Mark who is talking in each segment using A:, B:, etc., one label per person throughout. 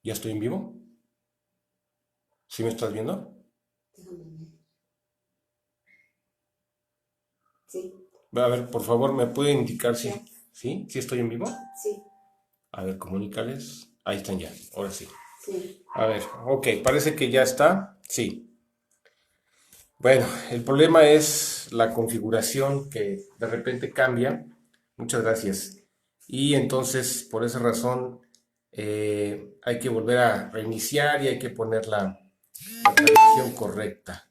A: ¿Ya estoy en vivo? ¿Sí me estás viendo?
B: Déjame ver. Sí,
A: A ver, por favor, ¿me puede indicar
B: ya,
A: si estoy en vivo?
B: sí,
A: A ver, comunícales. Ahí están ya, ahora sí.
B: sí.
A: A ver, ok, parece que ya está. Sí. Bueno, el problema es la configuración que de repente cambia. Muchas gracias. Y entonces, por esa razón, hay que volver a reiniciar y hay que poner la transmisión correcta.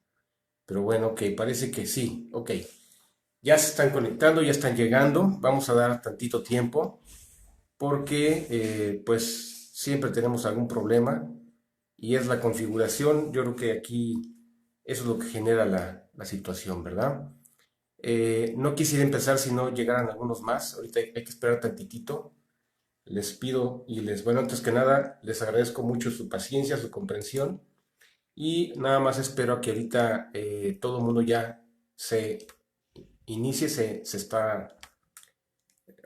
A: Pero bueno, ok, parece que sí. Ok, ya se están conectando, ya están llegando. Vamos a dar tantito tiempo porque pues siempre tenemos algún problema y es la configuración. Yo creo que aquí eso es lo que genera la situación, ¿verdad? No quisiera empezar si no llegaran algunos más. Ahorita hay que esperar tantitito. Les pido y bueno, antes que nada, les agradezco mucho su paciencia, su comprensión y nada más espero a que ahorita todo el mundo ya se inicie, se está.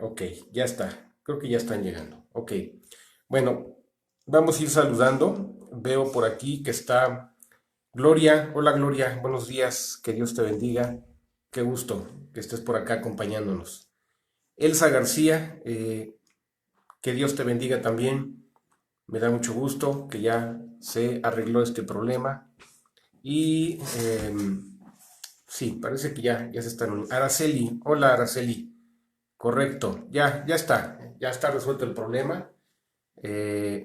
A: Ok, ya está. Creo que ya están llegando. Ok. Bueno, vamos a ir saludando. Veo por aquí que está Gloria. Hola Gloria, buenos días. Que Dios te bendiga. Qué gusto que estés por acá acompañándonos. Elsa García, que Dios te bendiga también. Me da mucho gusto que ya se arregló este problema. Y sí, parece que ya se están. Araceli, hola Araceli. Correcto, ya está resuelto el problema. Eh,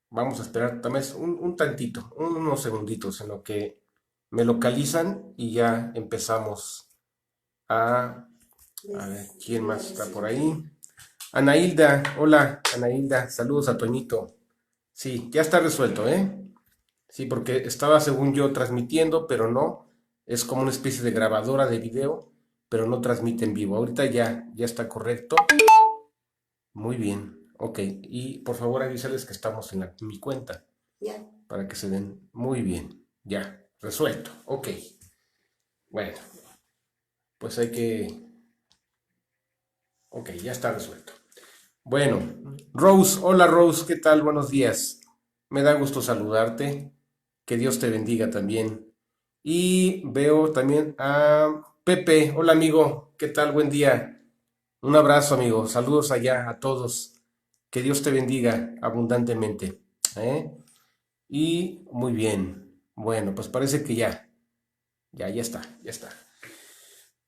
A: Vamos a esperar también un tantito, unos segunditos en lo que me localizan y ya empezamos a, a ver,
B: Les
A: ¿quién
B: voy a
A: más está por
B: decir.
A: ahí? Anailda, hola Anailda, saludos a Toñito. Sí, ya está resuelto, ¿eh? Sí, porque estaba según yo transmitiendo, pero no, es como una especie de grabadora de video, pero no transmite en vivo. Ahorita ya está correcto. Muy bien, ok. Y por favor avísales que estamos en mi cuenta
B: Ya,
A: para que se den muy bien. Ya, resuelto. Ok. Bueno, pues hay que. Ok, ya está resuelto. Bueno, Rose, hola Rose, ¿qué tal? Buenos días. Me da gusto saludarte. Que Dios te bendiga también. Y veo también a Pepe. Hola amigo, ¿qué tal? Buen día. Un abrazo amigo. Saludos allá a todos. Que Dios te bendiga abundantemente. ¿Eh? Y muy bien. Bueno, pues parece que ya está, ya está.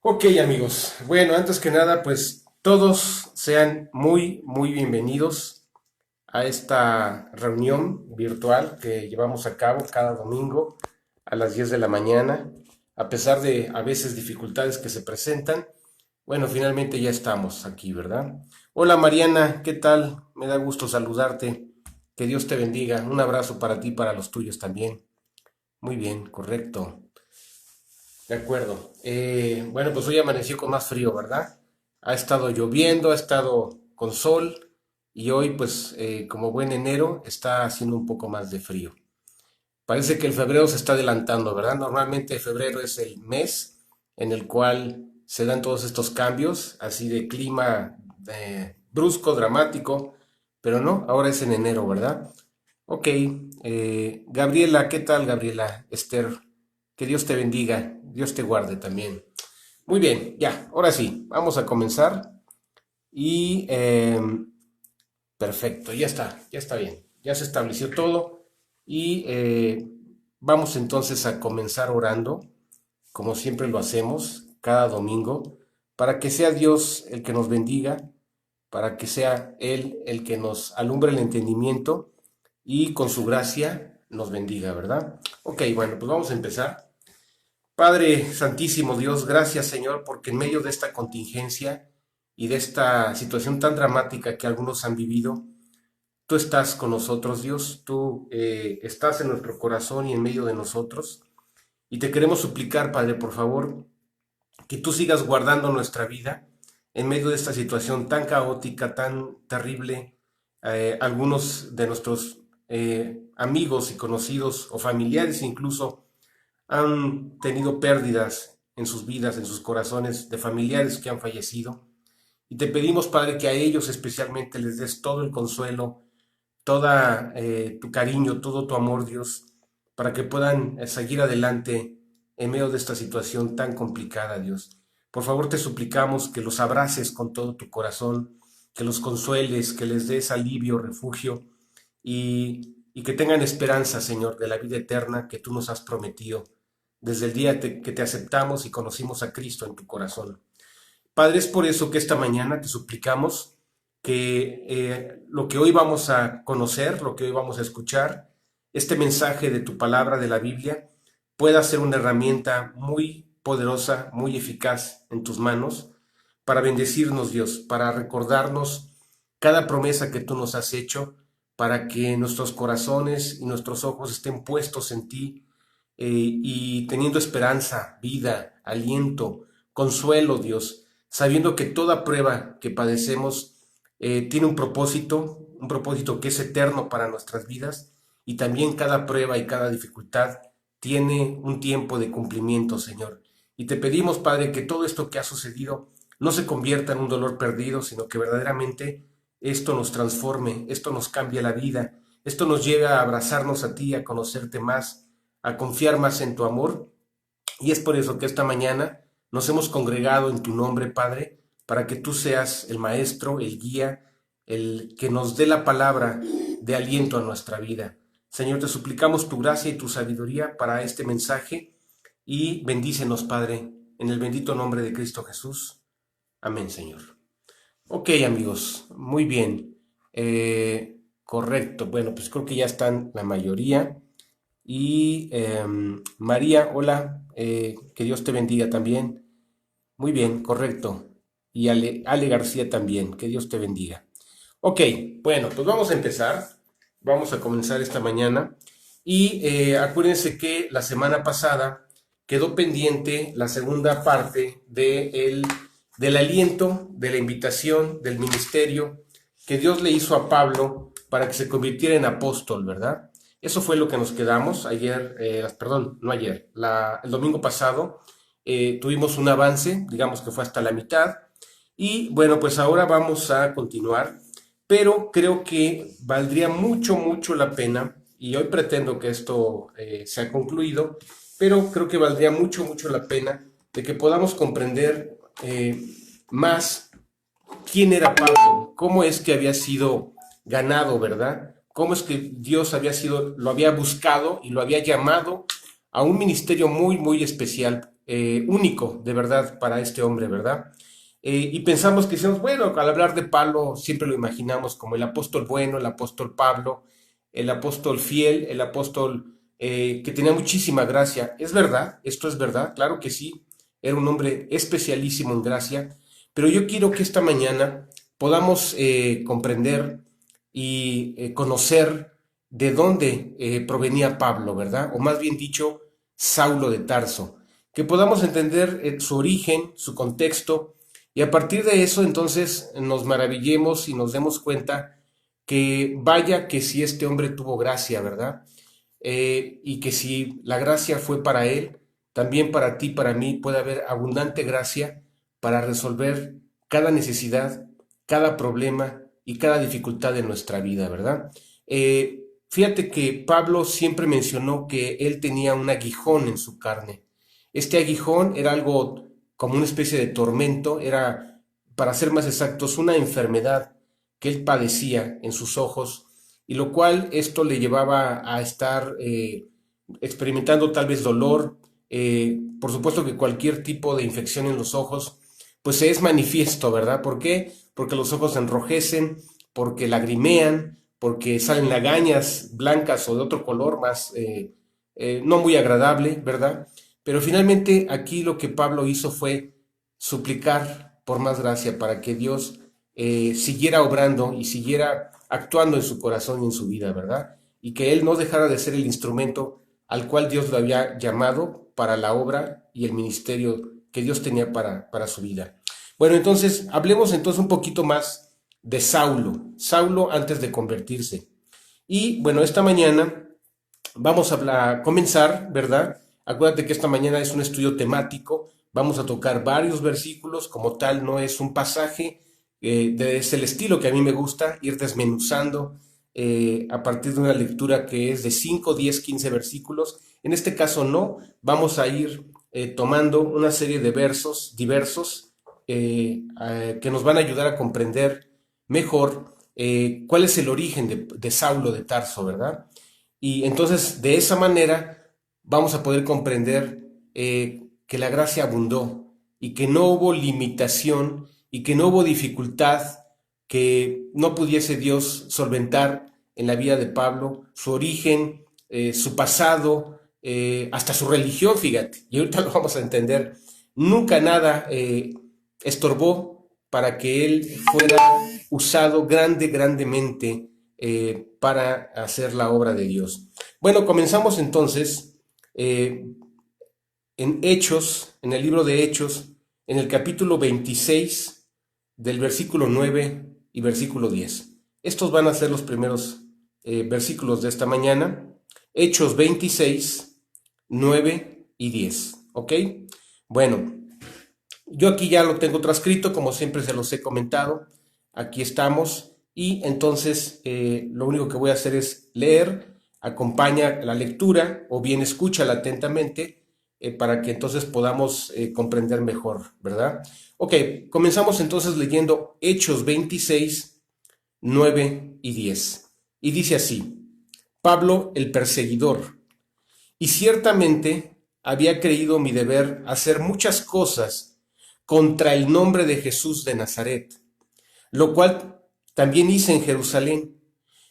A: Ok, amigos. Bueno, antes que nada, pues todos sean muy bienvenidos a esta reunión virtual que llevamos a cabo cada domingo a las 10 de la mañana. A pesar de a veces dificultades que se presentan, bueno, finalmente ya estamos aquí, ¿verdad? Hola Mariana, ¿qué tal? Me da gusto saludarte. Que Dios te bendiga. Un abrazo para ti y para los tuyos también. Muy bien, correcto. De acuerdo. Bueno, pues hoy amaneció con más frío, ¿verdad? Ha estado lloviendo, ha estado con sol y hoy, pues, como buen enero, está haciendo un poco más de frío. Parece que el febrero se está adelantando, ¿verdad? Normalmente febrero es el mes en el cual se dan todos estos cambios, así de clima brusco, dramático, pero no, ahora es en enero, ¿verdad? Ok, Gabriela, ¿qué tal, Gabriela? Esther, que Dios te bendiga, Dios te guarde también. Muy bien, ya, ahora sí, vamos a comenzar y perfecto, ya está bien, ya se estableció todo y vamos entonces a comenzar orando, como siempre lo hacemos cada domingo, para que sea Dios el que nos bendiga, para que sea Él el que nos alumbre el entendimiento y con su gracia nos bendiga, ¿verdad? Ok, bueno, pues vamos a empezar. Padre Santísimo Dios, gracias Señor, porque en medio de esta contingencia y de esta situación tan dramática que algunos han vivido, tú estás con nosotros, Dios, tú estás en nuestro corazón y en medio de nosotros. Y te queremos suplicar, Padre, por favor, que tú sigas guardando nuestra vida en medio de esta situación tan caótica, tan terrible. Algunos de nuestros amigos y conocidos o familiares incluso han tenido pérdidas en sus vidas, en sus corazones, de familiares que han fallecido. Y te pedimos, Padre, que a ellos especialmente les des todo el consuelo, toda tu cariño, todo tu amor, Dios, para que puedan seguir adelante en medio de esta situación tan complicada, Dios. Por favor, te suplicamos que los abraces con todo tu corazón, que los consueles, que les des alivio, refugio y que tengan esperanza, Señor, de la vida eterna que tú nos has prometido desde el día que te aceptamos y conocimos a Cristo en tu corazón. Padre, es por eso que esta mañana te suplicamos que lo que hoy vamos a conocer, lo que hoy vamos a escuchar, este mensaje de tu palabra de la Biblia, pueda ser una herramienta muy poderosa, muy eficaz en tus manos, para bendecirnos, Dios, para recordarnos cada promesa que tú nos has hecho, para que nuestros corazones y nuestros ojos estén puestos en ti y teniendo esperanza, vida, aliento, consuelo, Dios, sabiendo que toda prueba que padecemos tiene un propósito que es eterno para nuestras vidas, y también cada prueba y cada dificultad tiene un tiempo de cumplimiento, Señor. Y te pedimos, Padre, que todo esto que ha sucedido no se convierta en un dolor perdido, sino que verdaderamente esto nos transforme, esto nos cambie la vida, esto nos lleve a abrazarnos a ti, a conocerte más, a confiar más en tu amor. Y es por eso que esta mañana nos hemos congregado en tu nombre, Padre, para que tú seas el maestro, el guía, el que nos dé la palabra de aliento a nuestra vida. Señor, te suplicamos tu gracia y tu sabiduría para este mensaje y bendícenos, Padre, en el bendito nombre de Cristo Jesús. Amén, Señor. Ok, amigos, muy bien. Correcto. Bueno, pues creo que ya están la mayoría. Y María, hola, que Dios te bendiga también. Muy bien, correcto. Y Ale García también, que Dios te bendiga. Ok, bueno, pues vamos a empezar. Vamos a comenzar esta mañana. Y acuérdense que la semana pasada quedó pendiente la segunda parte del aliento, de la invitación, del ministerio que Dios le hizo a Pablo para que se convirtiera en apóstol, ¿verdad? Eso fue lo que nos quedamos ayer, perdón, no ayer, el domingo pasado. Tuvimos un avance, digamos que fue hasta la mitad. Y bueno, pues ahora vamos a continuar, pero creo que valdría mucho, mucho la pena, y hoy pretendo que esto se ha concluido, pero creo que valdría mucho, mucho la pena de que podamos comprender más quién era Pablo, cómo es que había sido ganado, ¿verdad? Cómo es que Dios lo había buscado y lo había llamado a un ministerio muy, muy especial, único, de verdad, para este hombre, ¿verdad? Y pensamos que decimos, bueno, al hablar de Pablo siempre lo imaginamos como el apóstol bueno, el apóstol Pablo, el apóstol fiel, el apóstol que tenía muchísima gracia. ¿Es verdad? ¿Esto es verdad? Claro que sí. Era un hombre especialísimo en gracia. Pero yo quiero que esta mañana podamos comprender y conocer de dónde provenía Pablo, ¿verdad? O más bien dicho, Saulo de Tarso. Que podamos entender su origen, su contexto, y a partir de eso entonces nos maravillemos y nos demos cuenta que vaya que si este hombre tuvo gracia, ¿verdad? Y que si la gracia fue para él, también para ti, para mí, puede haber abundante gracia para resolver cada necesidad, cada problema y cada dificultad de nuestra vida, ¿verdad? Fíjate que Pablo siempre mencionó que él tenía un aguijón en su carne. Este aguijón era algo como una especie de tormento, era, para ser más exactos, una enfermedad que él padecía en sus ojos, y lo cual esto le llevaba a estar experimentando tal vez dolor. Por supuesto que cualquier tipo de infección en los ojos pues se es manifiesto, ¿verdad? ¿Por qué? Porque los ojos se enrojecen, porque lagrimean, porque salen lagañas blancas o de otro color más no muy agradable, ¿verdad? Pero finalmente aquí lo que Pablo hizo fue suplicar por más gracia para que Dios siguiera obrando y siguiera actuando en su corazón y en su vida, ¿verdad? Y que él no dejara de ser el instrumento al cual Dios lo había llamado para la obra y el ministerio que Dios tenía para su vida. Bueno, entonces, hablemos entonces un poquito más de Saulo antes de convertirse. Y bueno, esta mañana vamos a comenzar, ¿verdad? Acuérdate que esta mañana es un estudio temático, vamos a tocar varios versículos, como tal no es un pasaje, es el estilo que a mí me gusta, ir desmenuzando a partir de una lectura que es de 5, 10, 15 versículos. En este caso no, vamos a ir tomando una serie de versos diversos que nos van a ayudar a comprender mejor cuál es el origen de Saulo de Tarso, ¿verdad? Y entonces de esa manera vamos a poder comprender que la gracia abundó y que no hubo limitación y que no hubo dificultad que no pudiese Dios solventar en la vida de Pablo, su origen, su pasado, hasta su religión, fíjate, y ahorita lo vamos a entender. Nunca nada estorbó para que él fuera usado grandemente para hacer la obra de Dios. Bueno, comenzamos entonces en Hechos, en el libro de Hechos, en el capítulo 26, del versículo 9 y versículo 10. Estos van a ser los primeros versículos de esta mañana. Hechos 26, 9 y 10. ¿Ok? Bueno, yo aquí ya lo tengo transcrito, como siempre se los he comentado. Aquí estamos. Y entonces lo único que voy a hacer es leer, acompaña la lectura o bien escúchala atentamente para que entonces podamos comprender mejor, ¿verdad? Ok, comenzamos entonces leyendo Hechos 26, 9 y 10. Y dice así: Pablo el perseguidor, y ciertamente había creído mi deber hacer muchas cosas contra el nombre de Jesús de Nazaret, lo cual también hice en Jerusalén.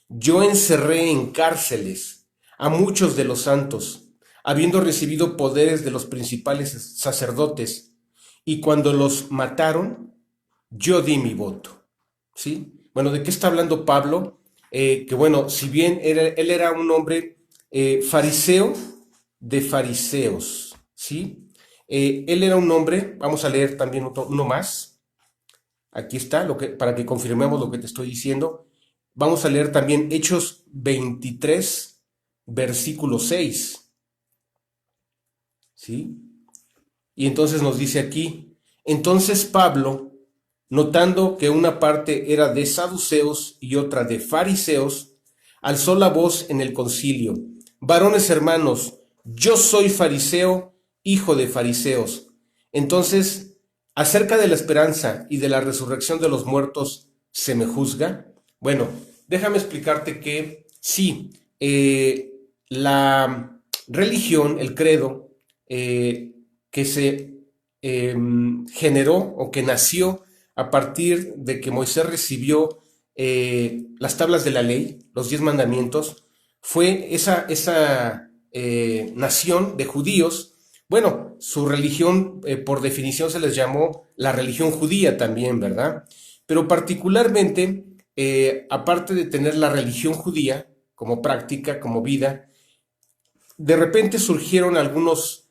A: Yo encerré en cárceles a muchos de los santos, habiendo recibido poderes de los principales sacerdotes, y cuando los mataron, yo di mi voto. ¿Sí? Bueno, ¿de qué está hablando Pablo? Que bueno, si bien él era un hombre fariseo de fariseos, ¿sí? Él era un hombre, vamos a leer también uno más. Aquí está, para que confirmemos lo que te estoy diciendo. Vamos a leer también Hechos 23, versículo 6. ¿Sí? Y entonces nos dice aquí: entonces Pablo, notando que una parte era de saduceos y otra de fariseos, alzó la voz en el concilio: varones hermanos, yo soy fariseo, hijo de fariseos. Entonces, acerca de la esperanza y de la resurrección de los muertos, ¿se me juzga? Bueno, déjame explicarte que sí, la religión, el credo, que se generó o que nació a partir de que Moisés recibió las tablas de la ley, los 10 mandamientos, fue esa nación de judíos. Bueno, su religión por definición se les llamó la religión judía también, ¿verdad? Pero particularmente, aparte de tener la religión judía como práctica, como vida, de repente surgieron algunos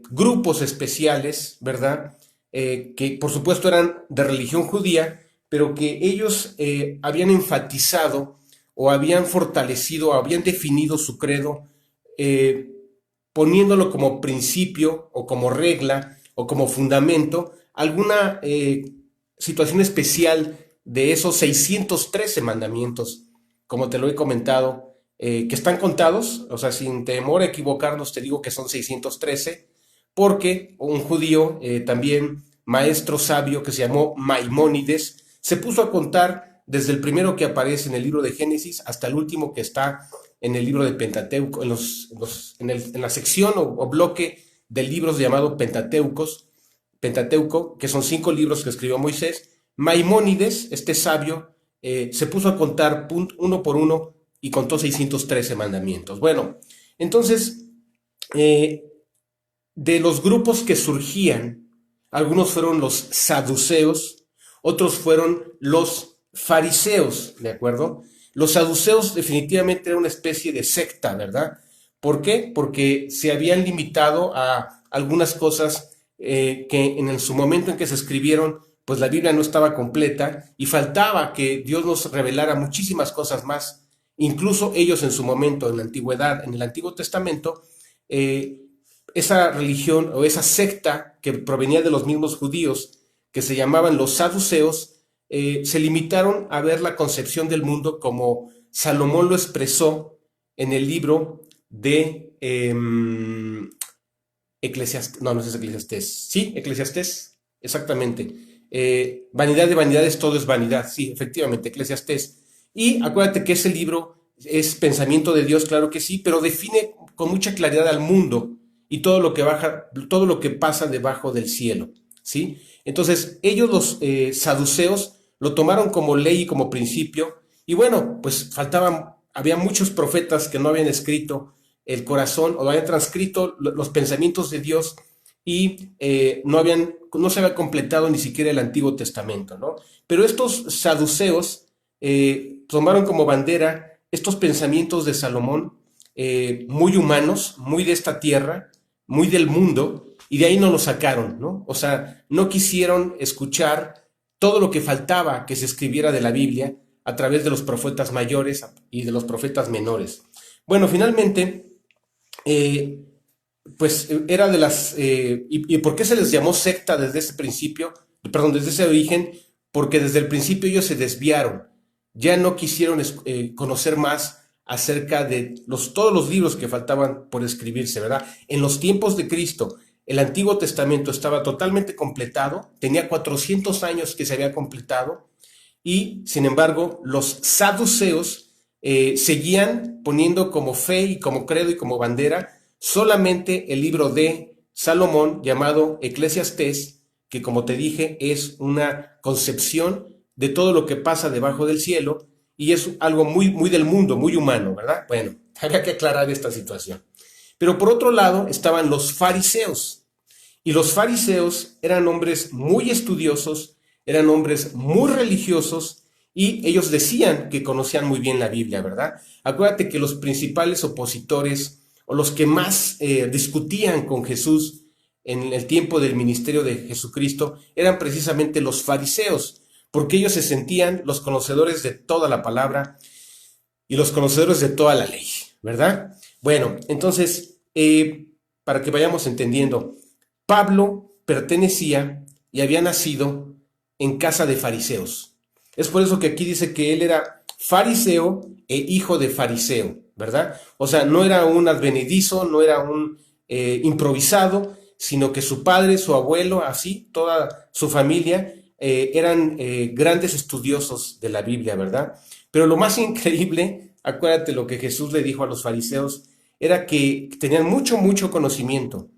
A: grupos especiales, ¿verdad? Que por supuesto eran de religión judía, pero que ellos habían enfatizado o habían fortalecido, o habían definido su credo, poniéndolo como principio o como regla o como fundamento, alguna situación especial de esos 613 mandamientos, como te lo he comentado, que están contados, o sea, sin temor a equivocarnos, te digo que son 613, porque un judío, también maestro sabio, que se llamó Maimónides, se puso a contar desde el primero que aparece en el libro de Génesis hasta el último que está en el libro de Pentateuco, en la sección o bloque de libros llamado Pentateuco, que son 5 libros que escribió Moisés. Maimónides, este sabio, se puso a contar uno por uno y contó 613 mandamientos. Bueno, entonces, de los grupos que surgían, algunos fueron los saduceos, otros fueron los fariseos, ¿de acuerdo? Los saduceos definitivamente eran una especie de secta, ¿verdad? ¿Por qué? Porque se habían limitado a algunas cosas que en su momento en que se escribieron, pues la Biblia no estaba completa y faltaba que Dios nos revelara muchísimas cosas más. Incluso ellos en su momento, en la antigüedad, en el Antiguo Testamento, esa religión o esa secta que provenía de los mismos judíos, que se llamaban los saduceos, se limitaron a ver la concepción del mundo como Salomón lo expresó en el libro de Eclesiastés, no es Eclesiastés, sí, Eclesiastés, exactamente. Vanidad de vanidades, todo es vanidad, sí, efectivamente, Eclesiastés. Y acuérdate que ese libro es pensamiento de Dios, claro que sí, pero define con mucha claridad al mundo y todo lo que todo lo que pasa debajo del cielo, ¿sí? Entonces, ellos los saduceos lo tomaron como ley y como principio, y bueno, pues había muchos profetas que no habían escrito el corazón o habían transcrito los pensamientos de Dios y no se había completado ni siquiera el Antiguo Testamento, ¿no? Pero estos saduceos tomaron como bandera estos pensamientos de Salomón, muy humanos, muy de esta tierra, muy del mundo, y de ahí no lo sacaron, ¿no? O sea, no quisieron escuchar todo lo que faltaba que se escribiera de la Biblia a través de los profetas mayores y de los profetas menores. Bueno, finalmente, eh, pues era de las... ¿Y por qué se les llamó secta desde ese principio? Perdón, desde ese origen, porque desde el principio ellos se desviaron, ya no quisieron conocer más acerca de todos los libros que faltaban por escribirse, ¿verdad? En los tiempos de Cristo, el Antiguo Testamento estaba totalmente completado, tenía 400 años que se había completado, y sin embargo los saduceos seguían poniendo como fe y como credo y como bandera solamente el libro de Salomón llamado Eclesiastés, que como te dije es una concepción de todo lo que pasa debajo del cielo y es algo muy, muy del mundo, muy humano, ¿verdad? Bueno, había que aclarar esta situación. Pero por otro lado estaban los fariseos, y los fariseos eran hombres muy estudiosos, eran hombres muy religiosos, y ellos decían que conocían muy bien la Biblia, ¿verdad? Acuérdate que los principales opositores o los que más discutían con Jesús en el tiempo del ministerio de Jesucristo eran precisamente los fariseos, porque ellos se sentían los conocedores de toda la palabra y los conocedores de toda la ley, ¿verdad? Bueno, entonces, para que vayamos entendiendo, Pablo pertenecía y había nacido en casa de fariseos. Es por eso que aquí dice que él era fariseo e hijo de fariseo, ¿verdad? O sea, no era un advenedizo, no era un improvisado, sino que su padre, su abuelo, así, toda su familia, eran grandes estudiosos de la Biblia, ¿verdad? Pero lo más increíble, acuérdate lo que Jesús le dijo a los fariseos, era que tenían mucho, mucho conocimiento,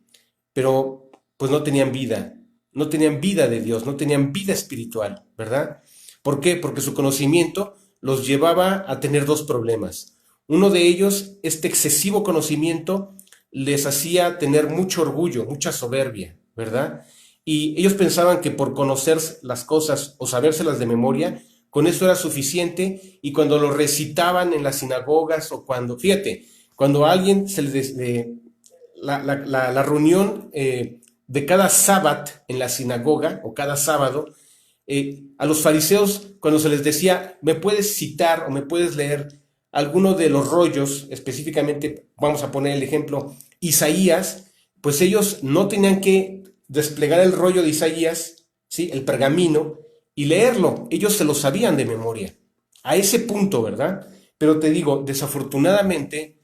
A: pero pues no tenían vida, no tenían vida de Dios, no tenían vida espiritual, ¿verdad? ¿Por qué? Porque su conocimiento los llevaba a tener dos problemas. Uno de ellos, este excesivo conocimiento, les hacía tener mucho orgullo, mucha soberbia, ¿verdad? Y ellos pensaban que por conocer las cosas o sabérselas de memoria, con eso era suficiente, y cuando lo recitaban en las sinagogas o cuando, fíjate, cuando a alguien se les... la reunión de cada sábado en la sinagoga o cada sábado, a los fariseos cuando se les decía, ¿me puedes citar o me puedes leer alguno de los rollos? Específicamente, vamos a poner el ejemplo, Isaías, pues ellos no tenían que desplegar el rollo de Isaías, ¿sí? El pergamino, y leerlo, ellos se lo sabían de memoria, a ese punto, ¿verdad? Pero te digo, desafortunadamente,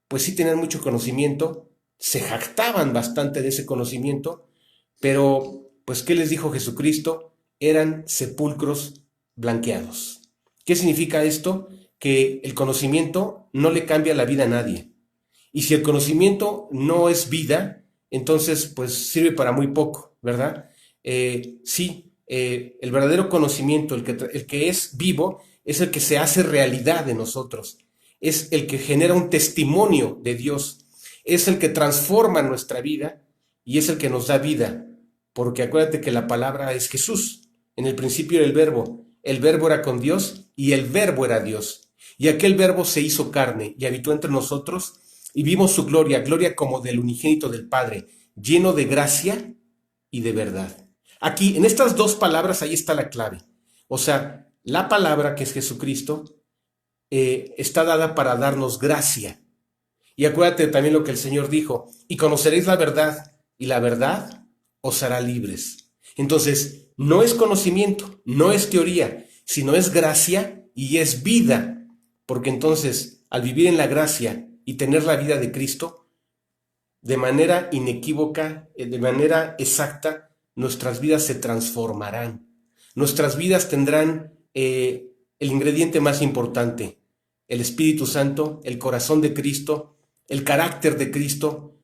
A: pues sí tenían mucho conocimiento, se jactaban bastante de ese conocimiento, pero pues ¿qué les dijo Jesucristo? Eran sepulcros blanqueados. ¿Qué significa esto? Que el conocimiento no le cambia la vida a nadie. Y si el conocimiento no es vida, entonces pues sirve para muy poco, ¿verdad? Sí, el verdadero conocimiento, el que es vivo, es el que se hace realidad de nosotros. Es el que genera un testimonio de Dios. Es el que transforma nuestra vida y es el que nos da vida. Porque acuérdate que la palabra es Jesús. En el principio era el verbo era con Dios y el verbo era Dios. Y aquel verbo se hizo carne y habitó entre nosotros y vimos su gloria, gloria como del unigénito del Padre, lleno de gracia y de verdad. Aquí, en estas dos palabras, ahí está la clave. O sea, la palabra que es Jesucristo está dada para darnos gracia. Y acuérdate también lo que el Señor dijo, y conoceréis la verdad, y la verdad os hará libres. Entonces, No es conocimiento, no es teoría, sino es gracia y es vida. Porque entonces, al vivir en la gracia y tener la vida de Cristo, de manera inequívoca, de manera exacta, nuestras vidas se transformarán. Nuestras vidas tendrán el ingrediente más importante, el Espíritu Santo, el corazón de Cristo, el carácter de Cristo,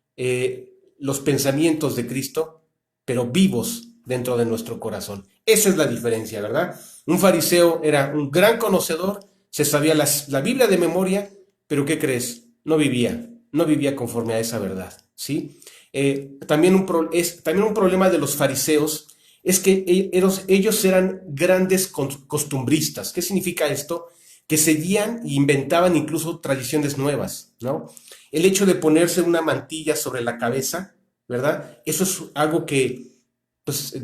A: los pensamientos de Cristo, pero vivos dentro de nuestro corazón. Esa es la diferencia, ¿verdad? Un fariseo era un gran conocedor, se sabía la Biblia de memoria, pero ¿qué crees? No vivía conforme a esa verdad, ¿sí? También un problema de los fariseos es que ellos eran grandes costumbristas. ¿Qué significa esto? Que seguían e inventaban incluso tradiciones nuevas, ¿no? El hecho de ponerse una mantilla sobre la cabeza, ¿verdad? Eso es algo que pues,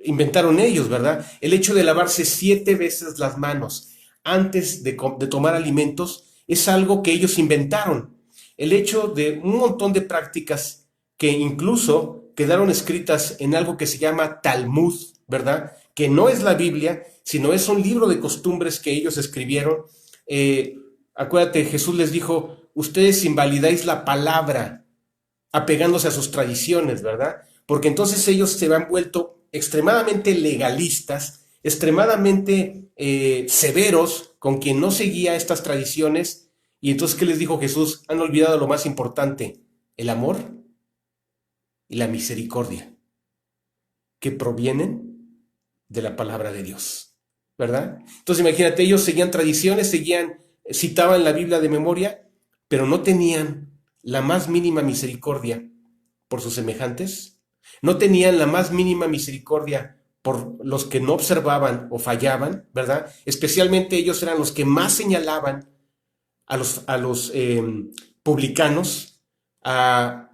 A: inventaron ellos, ¿verdad? El hecho de lavarse 7 veces las manos antes de tomar alimentos es algo que ellos inventaron. El hecho de un montón de prácticas que incluso quedaron escritas en algo que se llama Talmud, ¿verdad? Que no es la Biblia, sino es un libro de costumbres que ellos escribieron. Acuérdate, Jesús les dijo, ustedes invalidáis la palabra apegándose a sus tradiciones, ¿verdad? Porque entonces ellos se han vuelto extremadamente legalistas, extremadamente severos con quien no seguía estas tradiciones. Y entonces, ¿qué les dijo Jesús? Han olvidado lo más importante, el amor y la misericordia, que provienen de la palabra de Dios, ¿verdad? Entonces imagínate, ellos seguían tradiciones, citaban la Biblia de memoria, pero no tenían la más mínima misericordia por sus semejantes, no tenían la más mínima misericordia por los que no observaban o fallaban, ¿verdad? Especialmente ellos eran los que más señalaban a los publicanos, a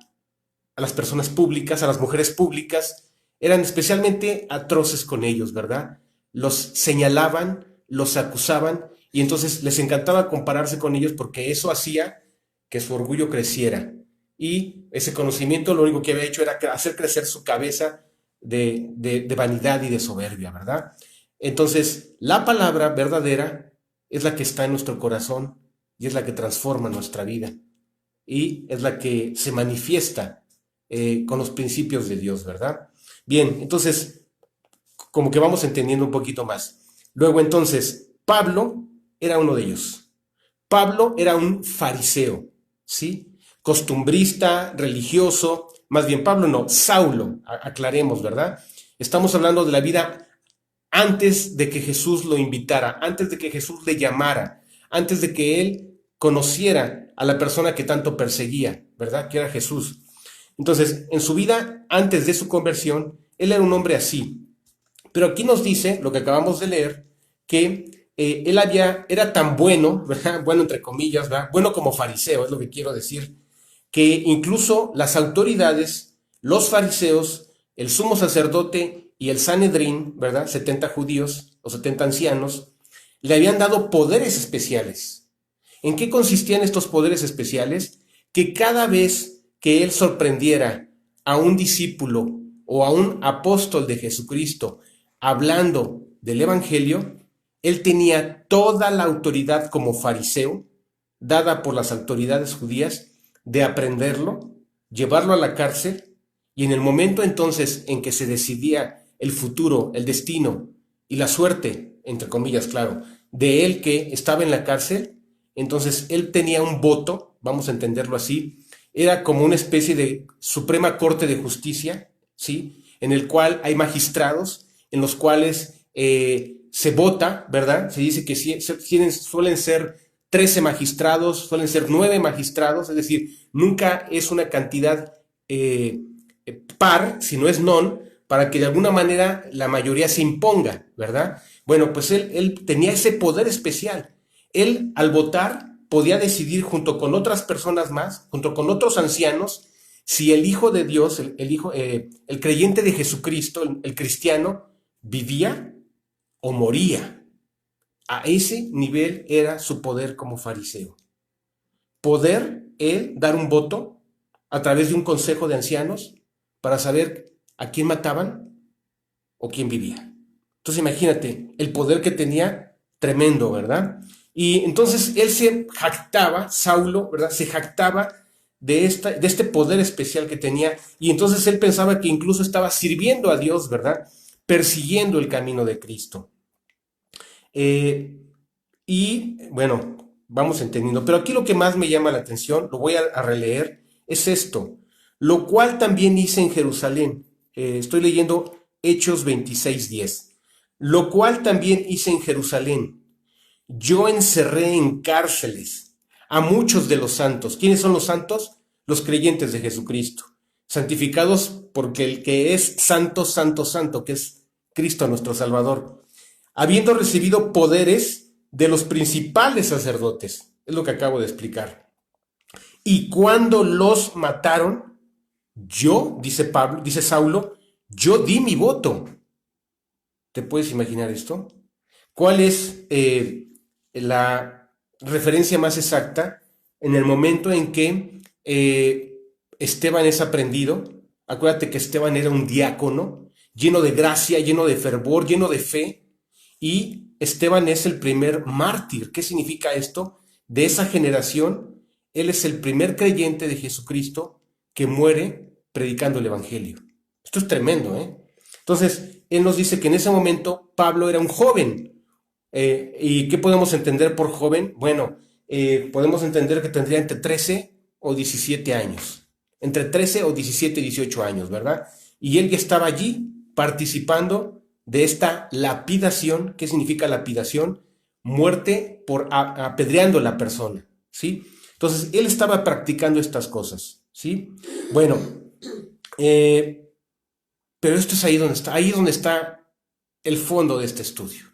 A: las personas públicas, a las mujeres públicas, eran especialmente atroces con ellos, ¿verdad? Los señalaban, los acusaban y entonces les encantaba compararse con ellos porque eso hacía que su orgullo creciera. Y ese conocimiento lo único que había hecho era hacer crecer su cabeza de vanidad y de soberbia, ¿verdad? Entonces, la palabra verdadera es la que está en nuestro corazón y es la que transforma nuestra vida y es la que se manifiesta con los principios de Dios, ¿verdad? Bien, entonces, como que vamos entendiendo un poquito más. Luego, entonces, Pablo era uno de ellos. Pablo era un fariseo, ¿sí? Costumbrista, religioso, más bien Pablo no, Saulo, aclaremos, ¿verdad? Estamos hablando de la vida antes de que Jesús lo invitara, antes de que Jesús le llamara, antes de que él conociera a la persona que tanto perseguía, ¿verdad? Que era Jesús. Entonces, en su vida, antes de su conversión, él era un hombre así. Pero aquí nos dice, lo que acabamos de leer, que él era tan bueno, ¿verdad? Bueno entre comillas, ¿verdad? Bueno como fariseo, es lo que quiero decir, que incluso las autoridades, los fariseos, el sumo sacerdote y el Sanedrín, ¿verdad? 70 judíos o 70 ancianos, le habían dado poderes especiales. ¿En qué consistían estos poderes especiales? Que cada vez que él sorprendiera a un discípulo o a un apóstol de Jesucristo hablando del Evangelio, él tenía toda la autoridad como fariseo, dada por las autoridades judías, de aprenderlo, llevarlo a la cárcel, y en el momento entonces en que se decidía el futuro, el destino y la suerte, entre comillas, claro, de él que estaba en la cárcel, entonces él tenía un voto, vamos a entenderlo así, era como una especie de Suprema Corte de Justicia, ¿sí? En el cual hay magistrados, en los cuales se vota, ¿verdad? Se dice que suelen ser 13 magistrados, suelen ser 9 magistrados, es decir, nunca es una cantidad par, si no es non, para que de alguna manera la mayoría se imponga, ¿verdad? Bueno, pues él tenía ese poder especial. Él, al votar, podía decidir junto con otras personas más, junto con otros ancianos, si el Hijo de Dios, el creyente de Jesucristo, el cristiano, vivía o moría. A ese nivel era su poder como fariseo. Poder él dar un voto a través de un consejo de ancianos para saber a quién mataban, o quién vivía. Entonces imagínate, el poder que tenía, tremendo, ¿verdad? Y entonces él se jactaba, Saulo, ¿verdad? Se jactaba de este poder especial que tenía, y entonces él pensaba que incluso estaba sirviendo a Dios, ¿verdad? Persiguiendo el camino de Cristo. Y bueno, vamos entendiendo. Pero aquí lo que más me llama la atención, lo voy a releer, es esto. Lo cual también hice en Jerusalén. Estoy leyendo Hechos 26:10. Lo cual también hice en Jerusalén. Yo encerré en cárceles a muchos de los santos. ¿Quiénes son los santos? Los creyentes de Jesucristo. Santificados porque el que es santo, santo, santo, que es Cristo nuestro Salvador, habiendo recibido poderes de los principales sacerdotes. Es lo que acabo de explicar. Y cuando los mataron, yo, dice Saulo, yo di mi voto. ¿Te puedes imaginar esto? ¿Cuál es la referencia más exacta? En el momento en que Esteban es aprendido. Acuérdate que Esteban era un diácono, lleno de gracia, lleno de fervor, lleno de fe. Y Esteban es el primer mártir. ¿Qué significa esto? De esa generación, él es el primer creyente de Jesucristo que muere predicando el Evangelio. Esto es tremendo, ¿eh? Entonces, él nos dice que en ese momento Pablo era un joven. ¿Y qué podemos entender por joven? Bueno, podemos entender que tendría entre 13 o 17 años. Entre 13 o 17 y 18 años, ¿verdad? Y él ya estaba allí participando de esta lapidación. ¿Qué significa lapidación? Muerte por apedreando a la persona, ¿sí? Entonces, él estaba practicando estas cosas, ¿sí? Bueno, pero esto es ahí donde está el fondo de este estudio.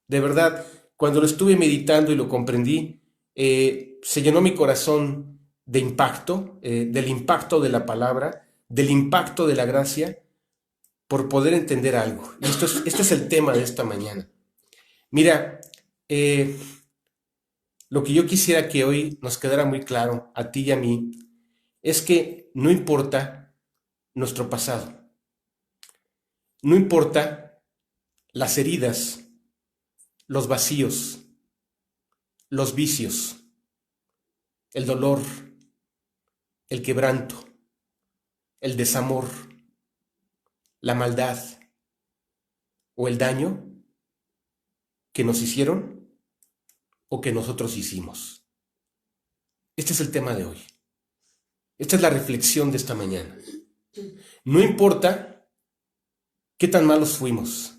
A: De verdad, cuando lo estuve meditando y lo comprendí, se llenó mi corazón de impacto, del impacto de la palabra, del impacto de la gracia, por poder entender algo. Y este es el tema de esta mañana. Mira, lo que yo quisiera que hoy nos quedara muy claro, a ti y a mí, es que no importa nuestro pasado, no importa las heridas, los vacíos, los vicios, el dolor, el quebranto, el desamor, la maldad o el daño que nos hicieron o que nosotros hicimos. Este es el tema de hoy. Esta es la reflexión de esta mañana. No importa qué tan malos fuimos.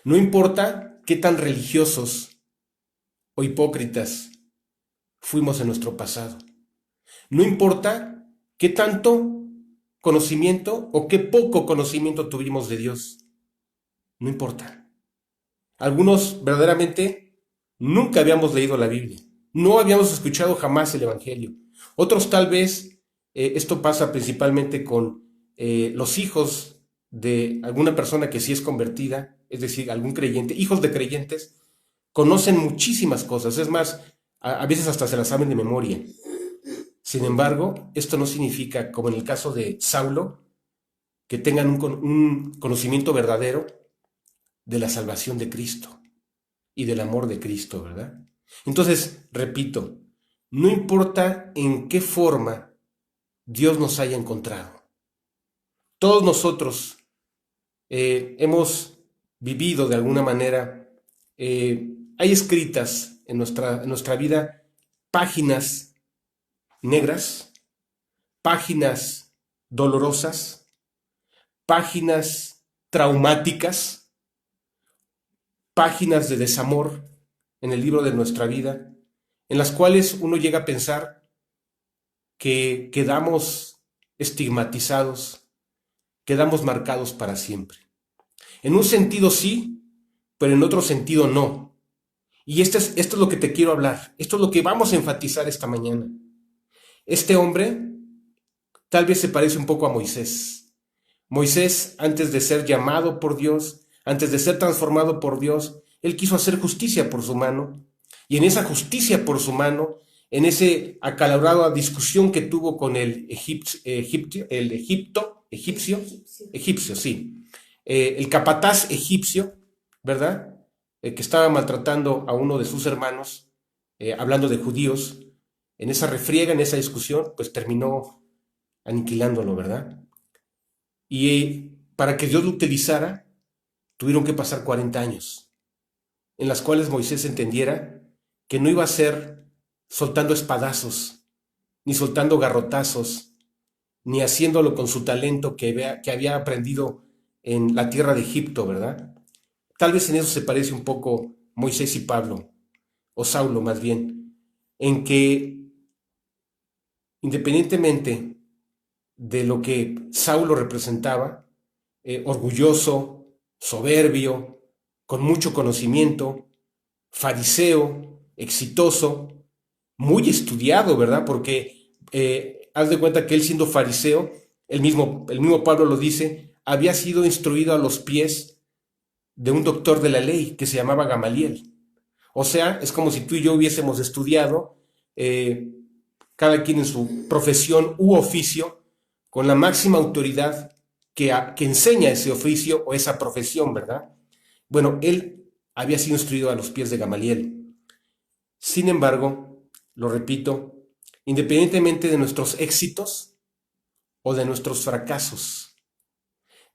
A: No importa qué tan religiosos o hipócritas fuimos en nuestro pasado. No importa qué tanto conocimiento o qué poco conocimiento tuvimos de Dios. No importa. Algunos verdaderamente nunca habíamos leído la Biblia. No habíamos escuchado jamás el Evangelio. Otros tal vez, esto pasa principalmente con los hijos de alguna persona que sí es convertida, es decir, algún creyente, hijos de creyentes, conocen muchísimas cosas. Es más, a veces hasta se las saben de memoria. Sin embargo, esto no significa, como en el caso de Saulo, que tengan un conocimiento verdadero de la salvación de Cristo y del amor de Cristo, ¿verdad? Entonces, repito, no importa en qué forma Dios nos haya encontrado. Todos nosotros hemos vivido de alguna manera, hay escritas en nuestra vida páginas negras, páginas dolorosas, páginas traumáticas, páginas de desamor en el libro de nuestra vida, en las cuales uno llega a pensar que quedamos estigmatizados, quedamos marcados para siempre. En un sentido sí, pero en otro sentido no. Y esto es lo que te quiero hablar, esto es lo que vamos a enfatizar esta mañana. Este hombre tal vez se parece un poco a Moisés. Moisés, antes de ser llamado por Dios, antes de ser transformado por Dios, él quiso hacer justicia por su mano. Y en esa justicia por su mano, en ese acalorada discusión que tuvo con el egipcio, sí, el capataz egipcio, ¿verdad? Que estaba maltratando a uno de sus hermanos, hablando de judíos, en esa refriega, en esa discusión, pues terminó aniquilándolo, ¿verdad? Y para que Dios lo utilizara, tuvieron que pasar 40 años, en las cuales Moisés entendiera que no iba a ser soltando espadazos, ni soltando garrotazos, ni haciéndolo con su talento que había aprendido en la tierra de Egipto, ¿verdad? Tal vez en eso se parece un poco Moisés y Pablo, o Saulo más bien, en que independientemente de lo que Saulo representaba, orgulloso, soberbio, con mucho conocimiento, fariseo, exitoso, muy estudiado, ¿verdad? Porque haz de cuenta que él siendo fariseo, el mismo Pablo lo dice, había sido instruido a los pies de un doctor de la ley que se llamaba Gamaliel. O sea, es como si tú y yo hubiésemos estudiado, cada quien en su profesión u oficio, con la máxima autoridad que enseña ese oficio o esa profesión, ¿verdad? Bueno, él había sido instruido a los pies de Gamaliel. Sin embargo, lo repito, independientemente de nuestros éxitos o de nuestros fracasos,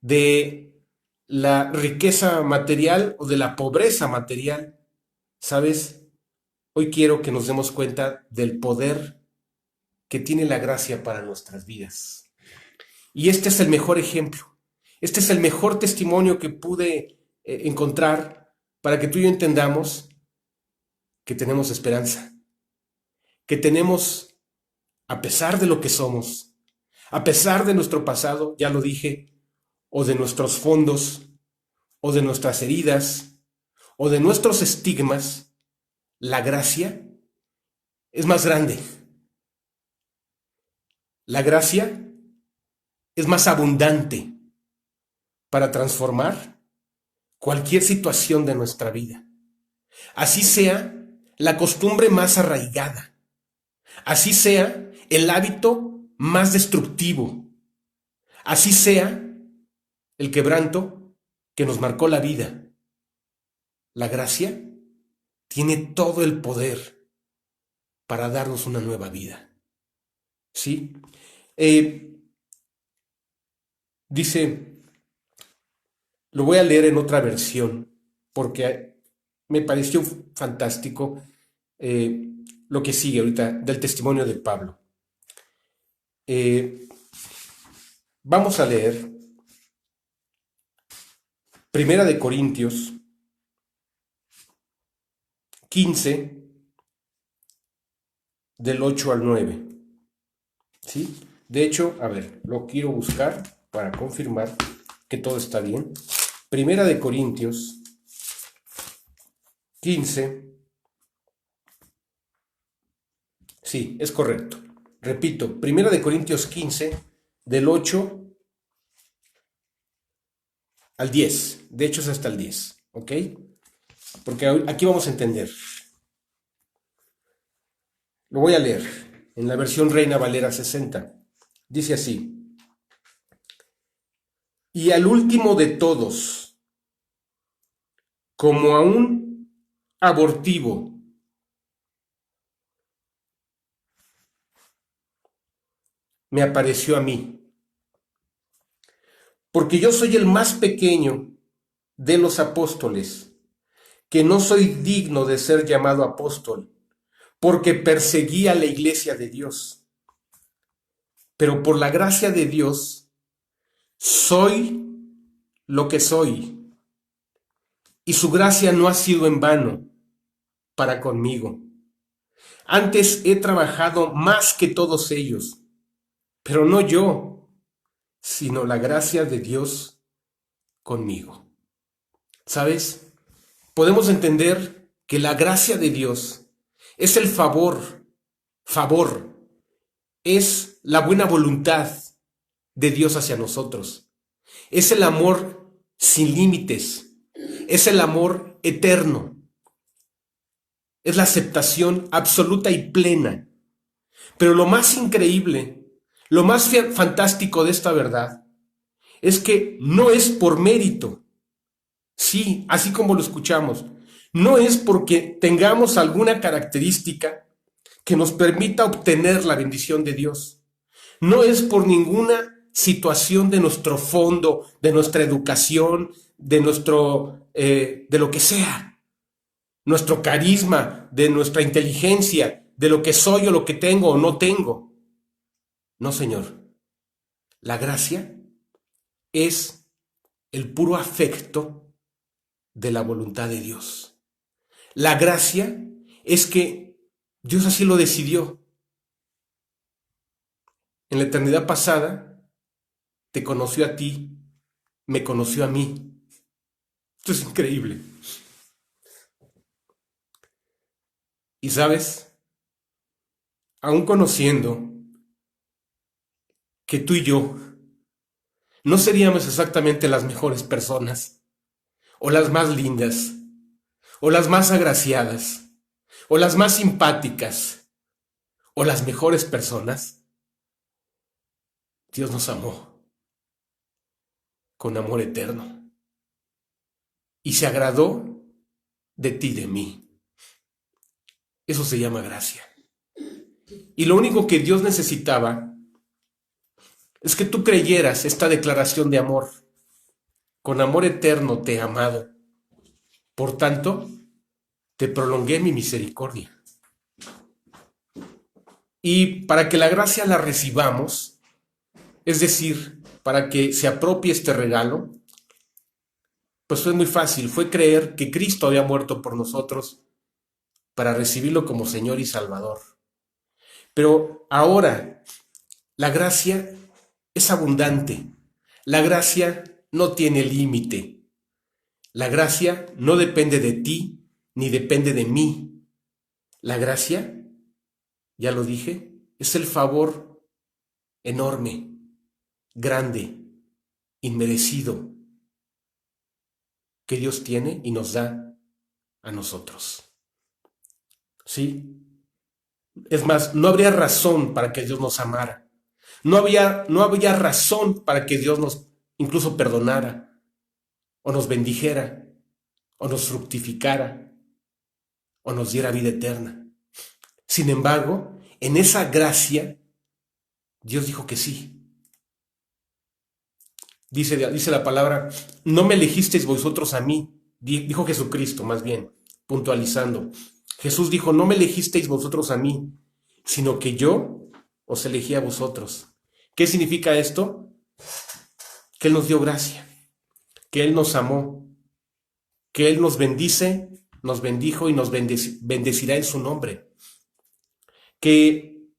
A: de la riqueza material o de la pobreza material, ¿sabes? Hoy quiero que nos demos cuenta del poder que tiene la gracia para nuestras vidas. Y este es el mejor ejemplo, este es el mejor testimonio que pude encontrar para que tú y yo entendamos que tenemos esperanza, que tenemos, a pesar de lo que somos, a pesar de nuestro pasado, ya lo dije, o de nuestros fondos, o de nuestras heridas, o de nuestros estigmas, la gracia es más grande. La gracia es más abundante para transformar cualquier situación de nuestra vida. Así sea la costumbre más arraigada, así sea el hábito más destructivo, así sea el quebranto que nos marcó la vida. La gracia tiene todo el poder para darnos una nueva vida. ¿Sí? Dice, lo voy a leer en otra versión porque me pareció fantástico lo que sigue ahorita del testimonio de Pablo. Vamos a leer Primera de Corintios 15, del 8 al 9. ¿Sí? De hecho, a ver, lo quiero buscar para confirmar que todo está bien. Primera de Corintios 15. Sí, es correcto. Repito, Primera de Corintios 15, del 8 al 10. De hecho, es hasta el 10. ¿Ok? Porque aquí vamos a entender. Lo voy a leer en la versión Reina Valera 60. Dice así. Y al último de todos, como a un abortivo, me apareció a mí, porque yo soy el más pequeño de los apóstoles, que no soy digno de ser llamado apóstol, porque perseguí a la iglesia de Dios. Pero por la gracia de Dios, soy lo que soy, y su gracia no ha sido en vano para conmigo. Antes he trabajado más que todos ellos, pero no yo, sino la gracia de Dios conmigo. ¿Sabes? Podemos entender que la gracia de Dios es el favor, es la buena voluntad de Dios hacia nosotros. Es el amor sin límites, es el amor eterno, es la aceptación absoluta y plena. Pero lo más increíble, lo más fantástico de esta verdad es que no es por mérito. Sí, así como lo escuchamos. No es porque tengamos alguna característica que nos permita obtener la bendición de Dios. No es por ninguna situación de nuestro fondo, de nuestra educación, de lo que sea, nuestro carisma, de nuestra inteligencia, de lo que soy o lo que tengo o no tengo. No, Señor. La gracia es el puro afecto de la voluntad de Dios. La gracia es que Dios así lo decidió. En la eternidad pasada te conoció a ti, me conoció a mí. Esto es increíble. Y sabes, aún conociendo que tú y yo no seríamos exactamente las mejores personas, o las más lindas, o las más agraciadas, o las más simpáticas, o las mejores personas, Dios nos amó con amor eterno y se agradó de ti y de mí. Eso se llama gracia. Y lo único que Dios necesitaba es que tú creyeras esta declaración de amor. Con amor eterno te he amado. Por tanto, te prolongué mi misericordia. Y para que la gracia la recibamos, es decir, para que se apropie este regalo, pues fue muy fácil, fue creer que Cristo había muerto por nosotros para recibirlo como Señor y Salvador. Pero ahora, la gracia es abundante, la gracia no tiene límite, la gracia no depende de ti ni depende de mí. La gracia, ya lo dije, es el favor enorme, grande, inmerecido que Dios tiene y nos da a nosotros. ¿Sí? Es más, no habría razón para que Dios nos amara. No había razón para que Dios nos incluso perdonara, o nos bendijera, o nos fructificara, o nos diera vida eterna. Sin embargo, en esa gracia, Dios dijo que sí. Dice la palabra, no me elegisteis vosotros a mí, dijo Jesucristo más bien, puntualizando. Jesús dijo, no me elegisteis vosotros a mí, sino que yo os elegí a vosotros. ¿Qué significa esto? Que Él nos dio gracia, que Él nos amó, que Él nos bendice, nos bendijo y nos bendecirá en su nombre. Que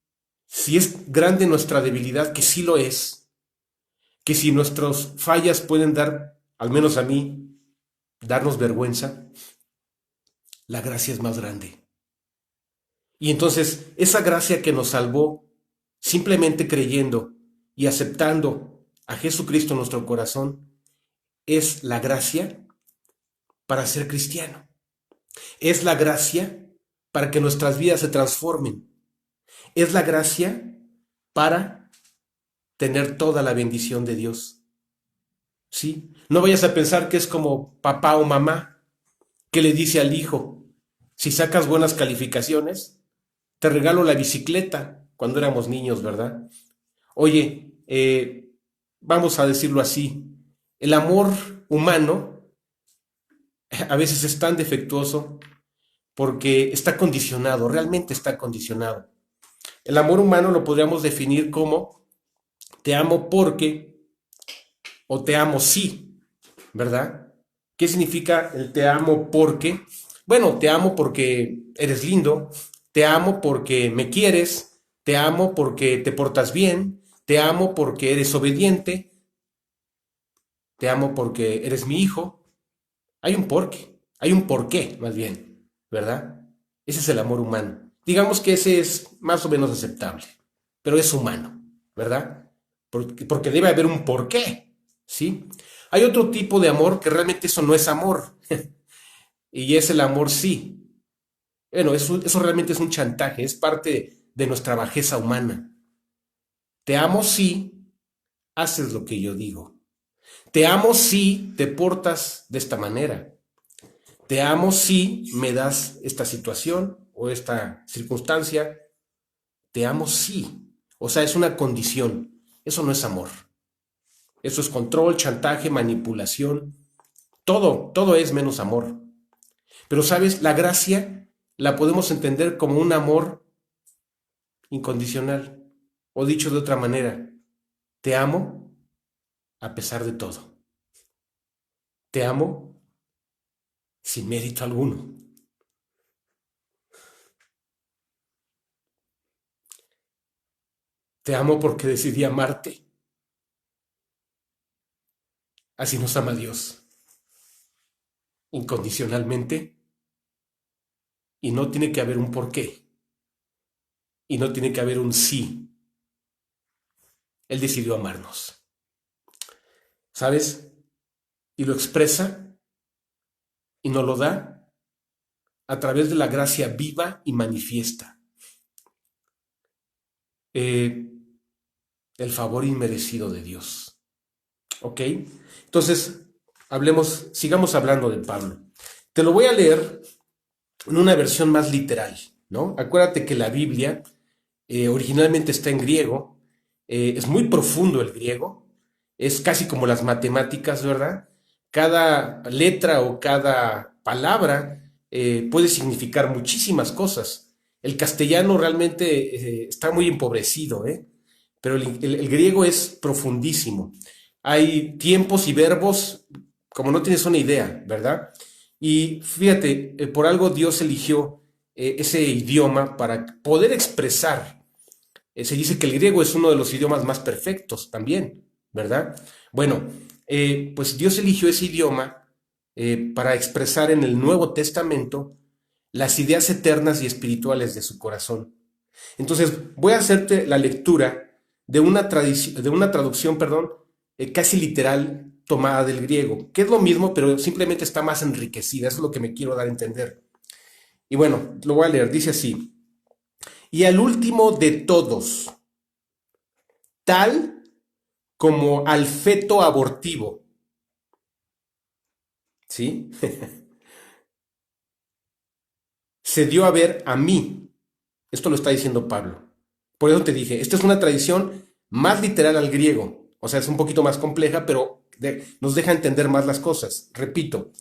A: si es grande nuestra debilidad, que sí lo es, que si nuestras fallas pueden dar, al menos a mí, darnos vergüenza, la gracia es más grande. Y entonces, esa gracia que nos salvó, simplemente creyendo y aceptando a Jesucristo en nuestro corazón, es la gracia para ser cristiano. Es la gracia para que nuestras vidas se transformen. Es la gracia para tener toda la bendición de Dios. ¿Sí? No vayas a pensar que es como papá o mamá que le dice al hijo, si sacas buenas calificaciones, te regalo la bicicleta, cuando éramos niños, ¿verdad? Oye, vamos a decirlo así, el amor humano a veces es tan defectuoso porque está condicionado, realmente está condicionado. El amor humano lo podríamos definir como te amo porque o te amo sí, ¿verdad? ¿Qué significa el te amo porque? Bueno, te amo porque eres lindo, te amo porque me quieres, te amo porque te portas bien, te amo porque eres obediente, te amo porque eres mi hijo. Hay un porqué más bien, ¿verdad? Ese es el amor humano. Digamos que ese es más o menos aceptable, pero es humano, ¿verdad? Porque debe haber un porqué, ¿sí? Hay otro tipo de amor que realmente eso no es amor, y es el amor sí. Bueno, eso realmente es un chantaje, es parte de nuestra bajeza humana. Te amo si haces lo que yo digo. Te amo si te portas de esta manera. Te amo si me das esta situación o esta circunstancia. Te amo si. O sea, es una condición. Eso no es amor. Eso es control, chantaje, manipulación. Todo es menos amor. Pero, ¿sabes? La gracia la podemos entender como un amor incondicional. O dicho de otra manera, te amo a pesar de todo. Te amo sin mérito alguno. Te amo porque decidí amarte. Así nos ama Dios. Incondicionalmente. Y no tiene que haber un porqué. Y no tiene que haber un sí. Él decidió amarnos. ¿Sabes? Y lo expresa y nos lo da a través de la gracia viva y manifiesta. El favor inmerecido de Dios. ¿Ok? Entonces, sigamos hablando de Pablo. Te lo voy a leer en una versión más literal, ¿no? Acuérdate que la Biblia originalmente está en griego, es muy profundo el griego, es casi como las matemáticas, ¿verdad? Cada letra o cada palabra puede significar muchísimas cosas. El castellano realmente está muy empobrecido, ¿eh? Pero el griego es profundísimo. Hay tiempos y verbos como no tienes una idea, ¿verdad? Y fíjate, por algo Dios eligió ese idioma para poder expresar. Se dice que el griego es uno de los idiomas más perfectos también, ¿verdad? Bueno, pues Dios eligió ese idioma para expresar en el Nuevo Testamento las ideas eternas y espirituales de su corazón. Entonces, voy a hacerte la lectura de una traducción, casi literal tomada del griego, que es lo mismo, pero simplemente está más enriquecida. Eso es lo que me quiero dar a entender. Y bueno, lo voy a leer. Dice así: y al último de todos, tal como al feto abortivo. ¿Sí? Se dio a ver a mí. Esto lo está diciendo Pablo. Por eso te dije, esta es una tradición más literal al griego. O sea, es un poquito más compleja, pero nos deja entender más las cosas. Repito,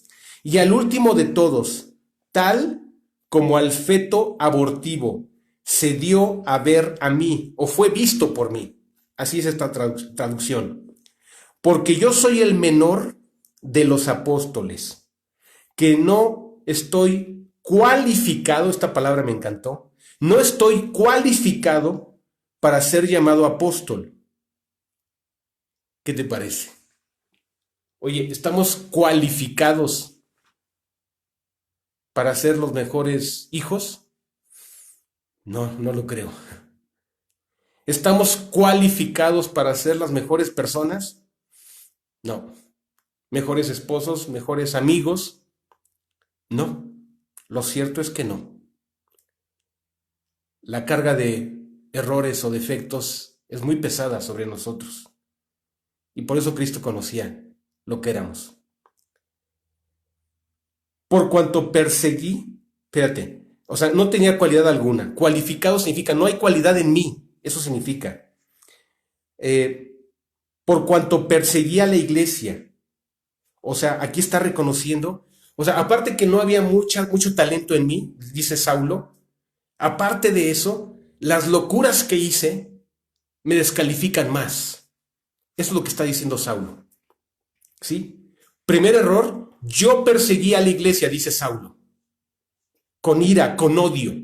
A: y al último de todos, tal como al feto abortivo, se dio a ver a mí, o fue visto por mí. Así es esta traducción. Porque yo soy el menor de los apóstoles, que no estoy cualificado, esta palabra me encantó, no estoy cualificado para ser llamado apóstol. ¿Qué te parece? Oye, ¿estamos cualificados para ser los mejores hijos? No, no lo creo. ¿Estamos cualificados para ser las mejores personas? No. ¿Mejores esposos? ¿Mejores amigos? No. Lo cierto es que no. La carga de errores o defectos es muy pesada sobre nosotros. Y por eso Cristo conocía lo que éramos. Por cuanto perseguí, fíjate, o sea, no tenía cualidad alguna. Cualificado significa no hay cualidad en mí. Eso significa. Por cuanto perseguí a la iglesia. O sea, aquí está reconociendo. O sea, aparte que no había mucho talento en mí, dice Saulo, aparte de eso, las locuras que hice me descalifican más. Eso es lo que está diciendo Saulo. ¿Sí? Primer error, yo perseguí a la iglesia, dice Saulo, con ira, con odio,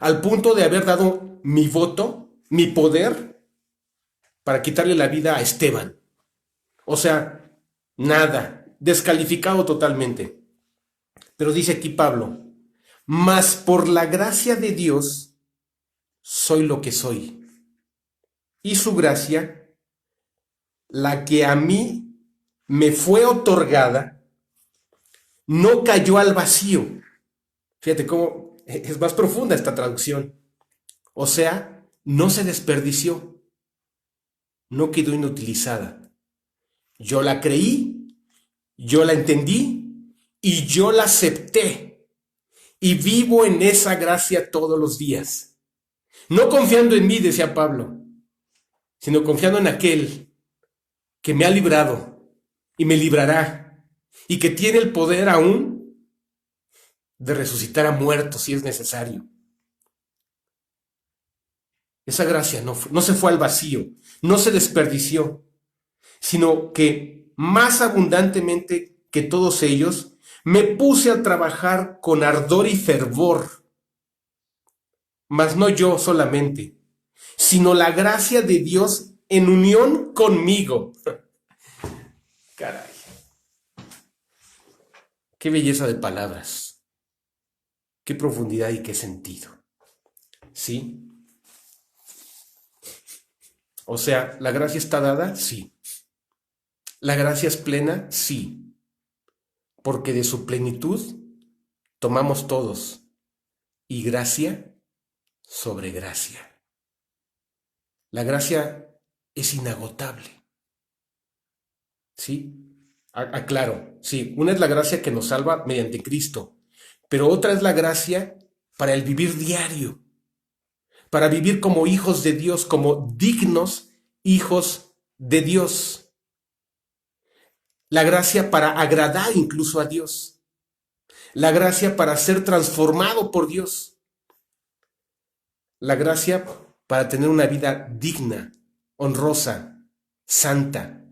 A: al punto de haber dado mi voto, mi poder, para quitarle la vida a Esteban. O sea, nada, descalificado totalmente. Pero dice aquí Pablo, mas por la gracia de Dios soy lo que soy. Y su gracia, la que a mí me fue otorgada, no cayó al vacío. Fíjate cómo es más profunda esta traducción. O sea, no se desperdició, no quedó inutilizada. Yo la creí, yo la entendí y yo la acepté. Y vivo en esa gracia todos los días. No confiando en mí, decía Pablo, sino confiando en aquel que me ha librado y me librará y que tiene el poder aún de resucitar a muertos si es necesario. Esa gracia no se fue al vacío, no se desperdició, sino que más abundantemente que todos ellos, me puse a trabajar con ardor y fervor, mas no yo solamente, sino la gracia de Dios en unión conmigo. Caray, qué belleza de palabras, qué profundidad y qué sentido. ¿Sí? O sea, ¿la gracia está dada? Sí. ¿La gracia es plena? Sí. Porque de su plenitud tomamos todos. Y gracia sobre gracia. La gracia es inagotable. ¿Sí? Aclaro, sí, una es la gracia que nos salva mediante Cristo, pero otra es la gracia para el vivir diario, para vivir como hijos de Dios, como dignos hijos de Dios. La gracia para agradar incluso a Dios. La gracia para ser transformado por Dios. La gracia para tener una vida digna, honrosa, santa,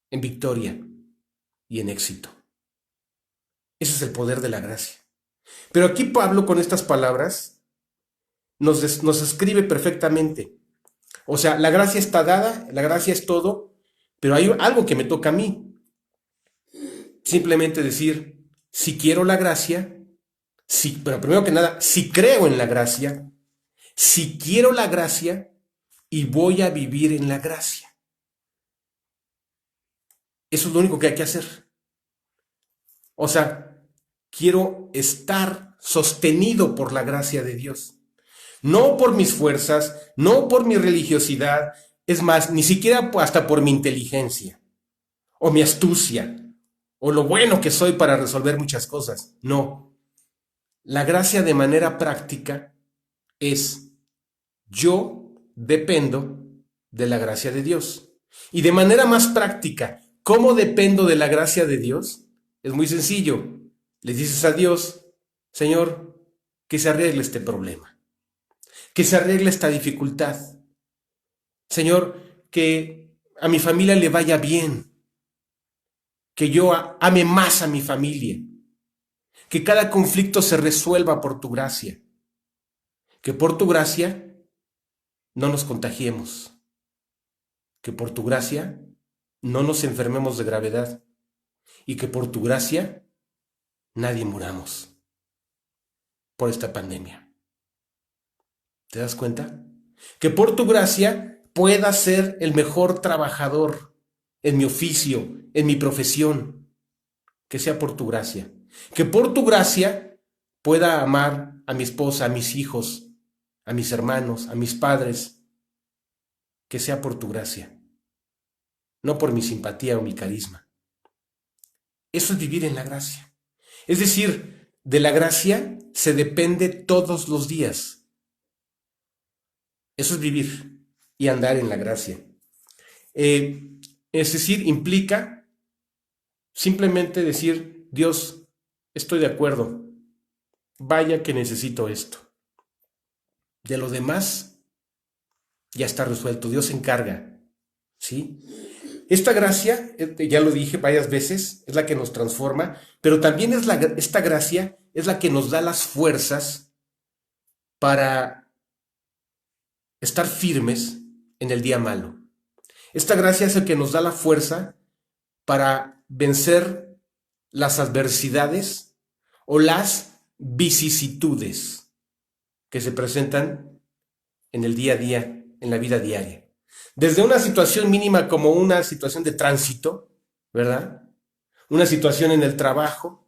A: en victoria y en éxito. Ese es el poder de la gracia. Pero aquí Pablo con estas palabras nos escribe perfectamente. O sea, la gracia está dada, la gracia es todo, pero hay algo que me toca a mí. Simplemente decir, si quiero la gracia, pero primero que nada, si creo en la gracia, si quiero la gracia y voy a vivir en la gracia. Eso es lo único que hay que hacer. O sea, quiero estar sostenido por la gracia de Dios. No por mis fuerzas, no por mi religiosidad, es más, ni siquiera hasta por mi inteligencia, o mi astucia, o lo bueno que soy para resolver muchas cosas. No. La gracia de manera práctica es, yo dependo de la gracia de Dios. Y de manera más práctica, ¿cómo dependo de la gracia de Dios? Es muy sencillo. Le dices a Dios, Señor, que se arregle este problema, que se arregle esta dificultad. Señor, que a mi familia le vaya bien, que yo ame más a mi familia, que cada conflicto se resuelva por tu gracia, que por tu gracia no nos contagiemos, que por tu gracia no nos enfermemos de gravedad y que por tu gracia nadie muramos por esta pandemia. ¿Te das cuenta? Que por tu gracia pueda ser el mejor trabajador en mi oficio, en mi profesión, que sea por tu gracia. Que por tu gracia pueda amar a mi esposa, a mis hijos, a mis hermanos, a mis padres, que sea por tu gracia, no por mi simpatía o mi carisma. Eso es vivir en la gracia. Es decir, de la gracia se depende todos los días. Eso es vivir y andar en la gracia. Es decir, implica simplemente decir, Dios, estoy de acuerdo, vaya que necesito esto. De lo demás, ya está resuelto, Dios se encarga, ¿sí? Esta gracia, ya lo dije varias veces, es la que nos transforma, pero también esta gracia es la que nos da las fuerzas para estar firmes en el día malo. Esta gracia es el que nos da la fuerza para vencer las adversidades o las vicisitudes que se presentan en el día a día, en la vida diaria. Desde una situación mínima como una situación de tránsito, ¿verdad? Una situación en el trabajo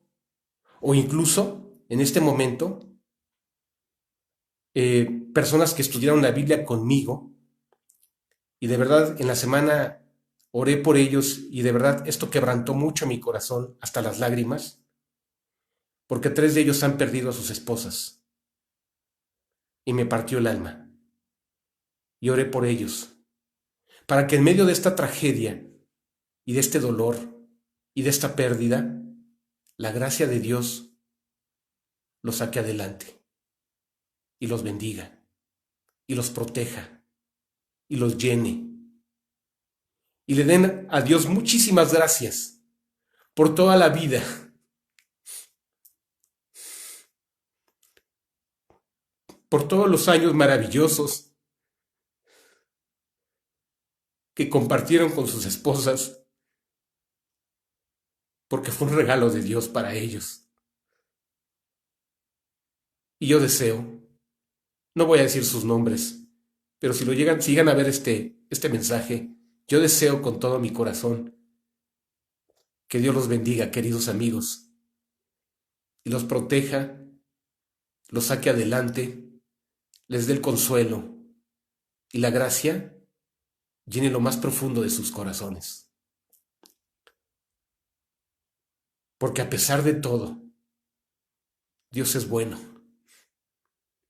A: o incluso en este momento personas que estudiaron la Biblia conmigo y de verdad en la semana oré por ellos y de verdad esto quebrantó mucho mi corazón hasta las lágrimas, porque 3 de ellos han perdido a sus esposas y me partió el alma. Y oré por ellos, para que en medio de esta tragedia y de este dolor y de esta pérdida, la gracia de Dios los saque adelante y los bendiga y los proteja y los llene y le den a Dios muchísimas gracias por toda la vida, por todos los años maravillosos que compartieron con sus esposas, porque fue un regalo de Dios para ellos. Y yo deseo, no voy a decir sus nombres, pero si llegan a ver este mensaje, yo deseo con todo mi corazón que Dios los bendiga, queridos amigos, y los proteja, los saque adelante, les dé el consuelo y la gracia llene lo más profundo de sus corazones. Porque a pesar de todo, Dios es bueno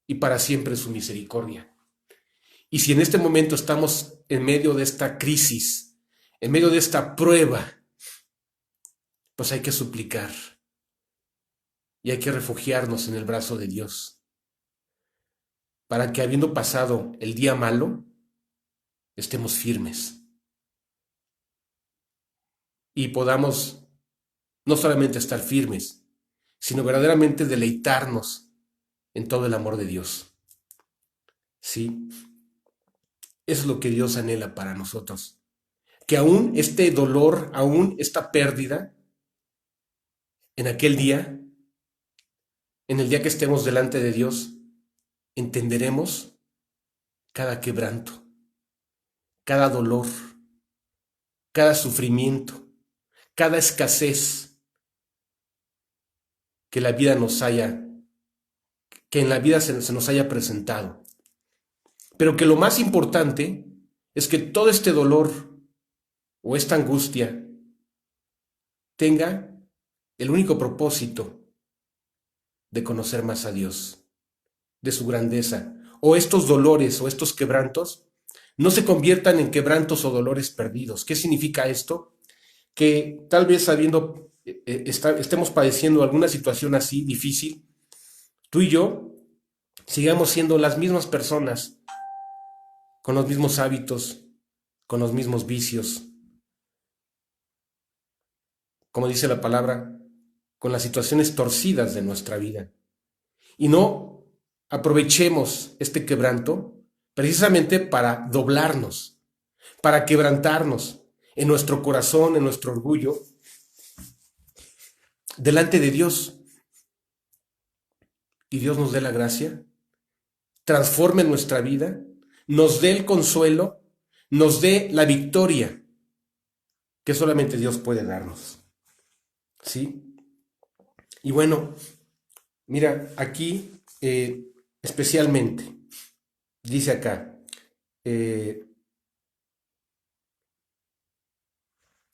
A: y para siempre es su misericordia. Y si en este momento estamos en medio de esta crisis, en medio de esta prueba, pues hay que suplicar y hay que refugiarnos en el brazo de Dios, para que habiendo pasado el día malo, estemos firmes y podamos no solamente estar firmes, sino verdaderamente deleitarnos en todo el amor de Dios. Sí, eso es lo que Dios anhela para nosotros. Que aún este dolor, aún esta pérdida, en aquel día, en el día que estemos delante de Dios, entenderemos cada quebranto, cada dolor, cada sufrimiento, cada escasez que en la vida se nos haya presentado. Pero que lo más importante es que todo este dolor o esta angustia tenga el único propósito de conocer más a Dios, de su grandeza, o estos dolores o estos quebrantos no se conviertan en quebrantos o dolores perdidos. ¿Qué significa esto? Que tal vez estemos padeciendo alguna situación así difícil, tú y yo sigamos siendo las mismas personas, con los mismos hábitos, con los mismos vicios, como dice la palabra, con las situaciones torcidas de nuestra vida. Y no aprovechemos este quebranto precisamente para doblarnos, para quebrantarnos en nuestro corazón, en nuestro orgullo, delante de Dios. Y Dios nos dé la gracia, transforme nuestra vida, nos dé el consuelo, nos dé la victoria que solamente Dios puede darnos. ¿Sí? Y bueno, mira, aquí especialmente, dice acá,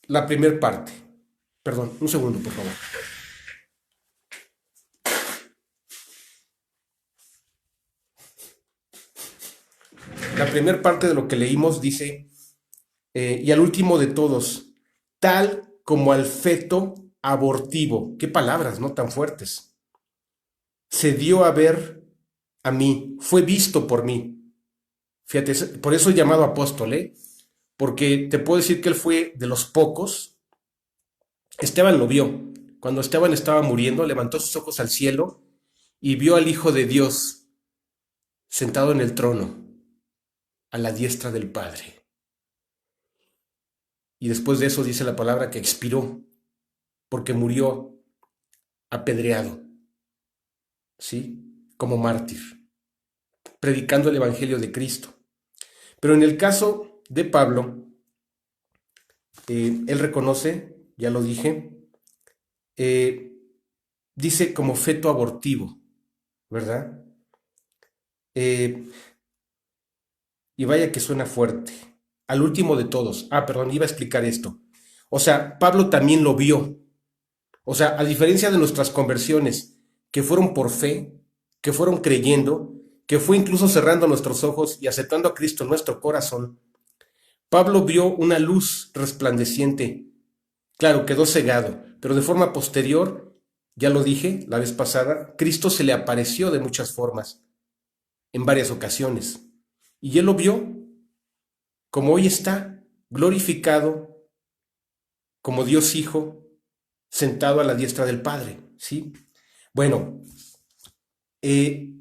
A: la primera parte. Perdón, un segundo, por favor. La primera parte de lo que leímos dice, y al último de todos, tal como al feto abortivo. Qué palabras, ¿no? Tan fuertes. Se dio a ver a mí, fue visto por mí. Fíjate, por eso es llamado apóstol, ¿eh? Porque te puedo decir que él fue de los pocos. Esteban lo vio. Cuando Esteban estaba muriendo, levantó sus ojos al cielo y vio al Hijo de Dios sentado en el trono, a la diestra del Padre. Y después de eso dice la palabra que expiró, porque murió apedreado, ¿sí? Como mártir, predicando el Evangelio de Cristo. Pero en el caso de Pablo, él reconoce, ya lo dije, dice como feto abortivo, ¿verdad? Y vaya que suena fuerte. al último de todos. Perdón, iba a explicar esto. O sea, Pablo también lo vio. O sea, a diferencia de nuestras conversiones, que fueron por fe, que fueron creyendo, que fue incluso cerrando nuestros ojos y aceptando a Cristo en nuestro corazón, Pablo vio una luz resplandeciente. Claro, quedó cegado, pero de forma posterior, ya lo dije la vez pasada, Cristo se le apareció de muchas formas, en varias ocasiones. Y él lo vio como hoy está, glorificado, como Dios Hijo, sentado a la diestra del Padre, ¿sí? Bueno, eh,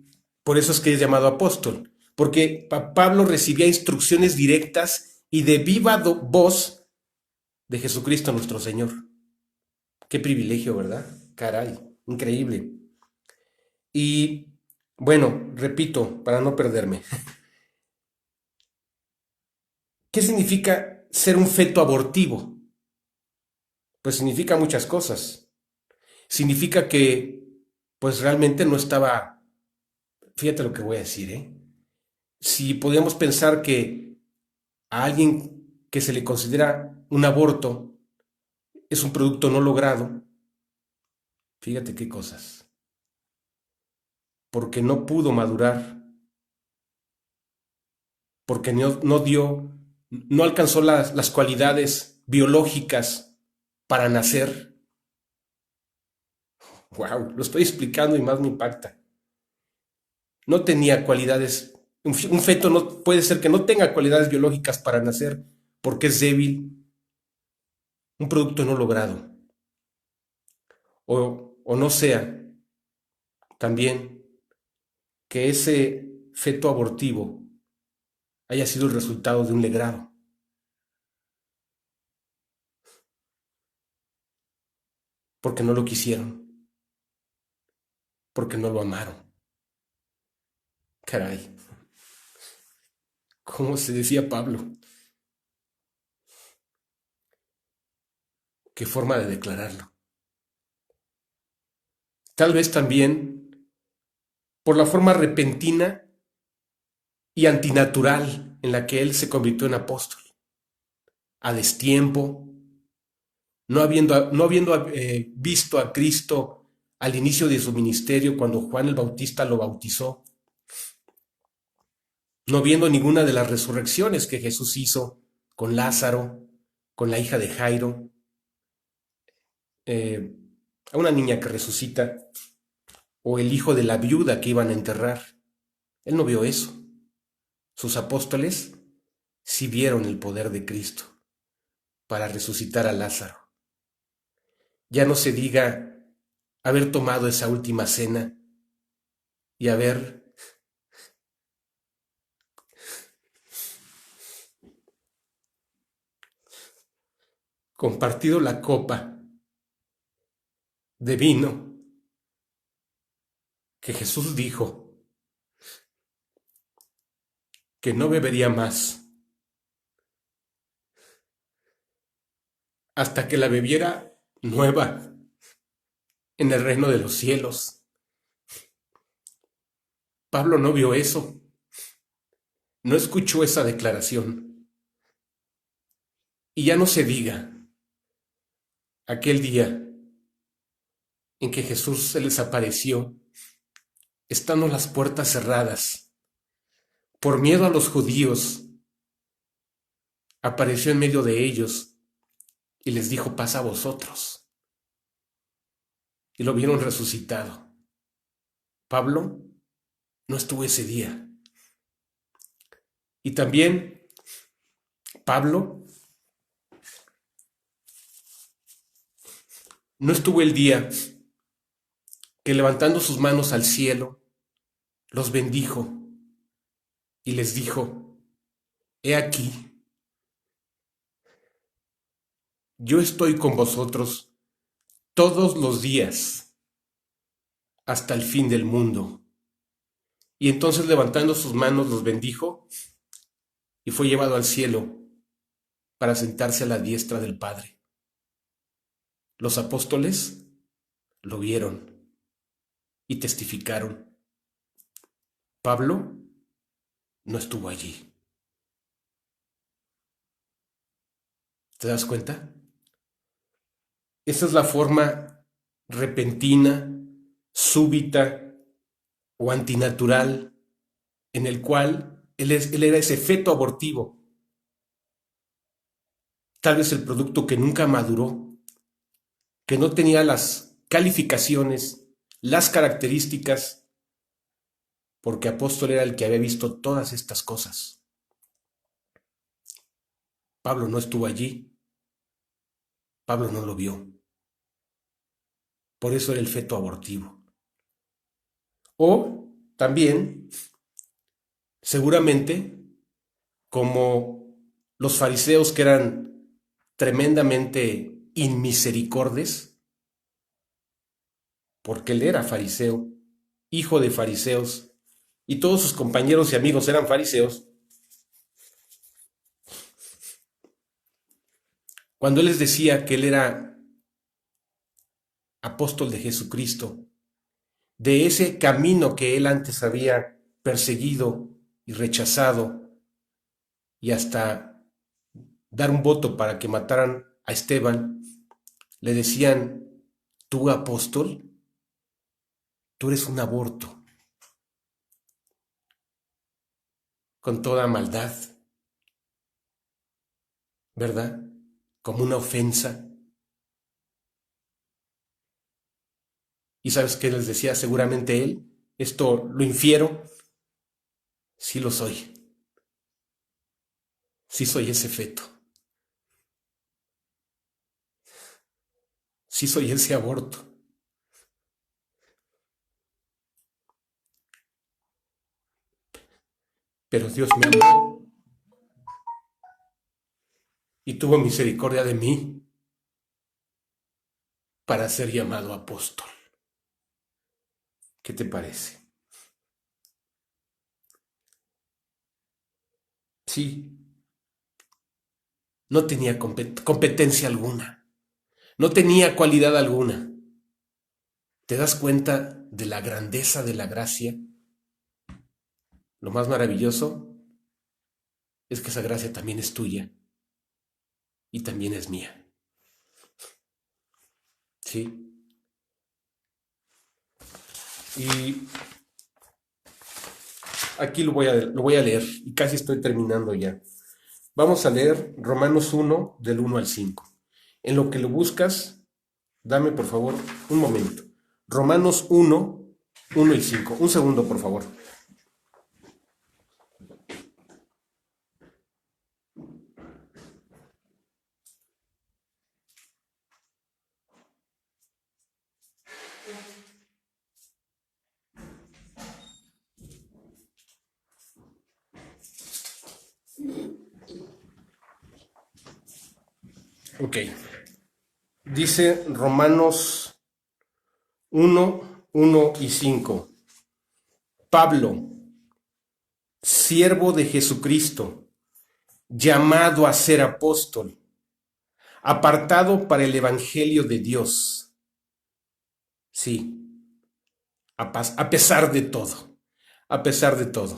A: por eso es que es llamado apóstol, porque Pablo recibía instrucciones directas y de viva voz de Jesucristo nuestro Señor. Qué privilegio, ¿verdad? Caray, increíble. Y bueno, repito, para no perderme, ¿qué significa ser un feto abortivo? Pues significa muchas cosas. Significa que, pues realmente no estaba, fíjate lo que voy a decir, ¿eh? Si podíamos pensar que a alguien que se le considera un aborto es un producto no logrado, fíjate qué cosas, porque no pudo madurar, porque no dio, no alcanzó las cualidades biológicas para nacer. Wow, lo estoy explicando y más me impacta. No tenía cualidades, un feto no puede ser que no tenga cualidades biológicas para nacer porque es débil, un producto no logrado. O no sea también que ese feto abortivo haya sido el resultado de un legrado, porque no lo quisieron, porque no lo amaron. Caray, ¿cómo se decía Pablo? Qué forma de declararlo. Tal vez también por la forma repentina y antinatural en la que él se convirtió en apóstol, a destiempo, no habiendo visto a Cristo al inicio de su ministerio cuando Juan el Bautista lo bautizó, no viendo ninguna de las resurrecciones que Jesús hizo con Lázaro, con la hija de Jairo, eh, a una niña que resucita, o el hijo de la viuda que iban a enterrar. Él no vio eso. Sus apóstoles sí vieron el poder de Cristo para resucitar a Lázaro. Ya no se diga haber tomado esa última cena y haber compartido la copa de vino que Jesús dijo que no bebería más hasta que la bebiera nueva en el reino de los cielos. Pablo no vio eso, no escuchó esa declaración. Y ya no se diga aquel día en que Jesús se les apareció, estando las puertas cerradas, por miedo a los judíos, apareció en medio de ellos y les dijo: paz a vosotros. Y lo vieron resucitado. Pablo no estuvo ese día. Y también Pablo no estuvo el día que, levantando sus manos al cielo, los bendijo y les dijo: he aquí, yo estoy con vosotros todos los días hasta el fin del mundo. Y entonces, levantando sus manos, los bendijo y fue llevado al cielo para sentarse a la diestra del Padre. Los apóstoles lo vieron y testificaron. Pablo no estuvo allí. ¿Te das cuenta? Esa es la forma repentina, súbita o antinatural en el cual él era ese feto abortivo. Tal vez el producto que nunca maduró, que no tenía las calificaciones, las características, porque apóstol era el que había visto todas estas cosas. Pablo no estuvo allí, Pablo no lo vio. Por eso era el feto abortivo. O también, seguramente, como los fariseos que eran tremendamente inmisericordes, porque él era fariseo, hijo de fariseos, y todos sus compañeros y amigos eran fariseos, cuando él les decía que él era apóstol de Jesucristo, de ese camino que él antes había perseguido y rechazado, y hasta dar un voto para que mataran a Esteban, le decían: tú, apóstol, tú eres un aborto, con toda maldad, ¿verdad? Como una ofensa. ¿Y sabes qué les decía seguramente él? Esto lo infiero. Sí lo soy. Sí soy ese feto. Sí soy ese aborto. Pero Dios me amó y tuvo misericordia de mí para ser llamado apóstol. ¿Qué te parece? Sí, no tenía competencia alguna, no tenía cualidad alguna. ¿Te das cuenta de la grandeza de la gracia? Lo más maravilloso es que esa gracia también es tuya y también es mía. ¿Sí? Y aquí lo voy a leer y casi estoy terminando ya. Vamos a leer Romanos 1 del 1 al 5. En lo que lo buscas, dame por favor un momento. Romanos 1, 1 y 5. Un segundo, por favor. Ok. Dice Romanos 1, 1 y 5. Pablo, siervo de Jesucristo, llamado a ser apóstol, apartado para el evangelio de Dios. Sí, a pesar de todo,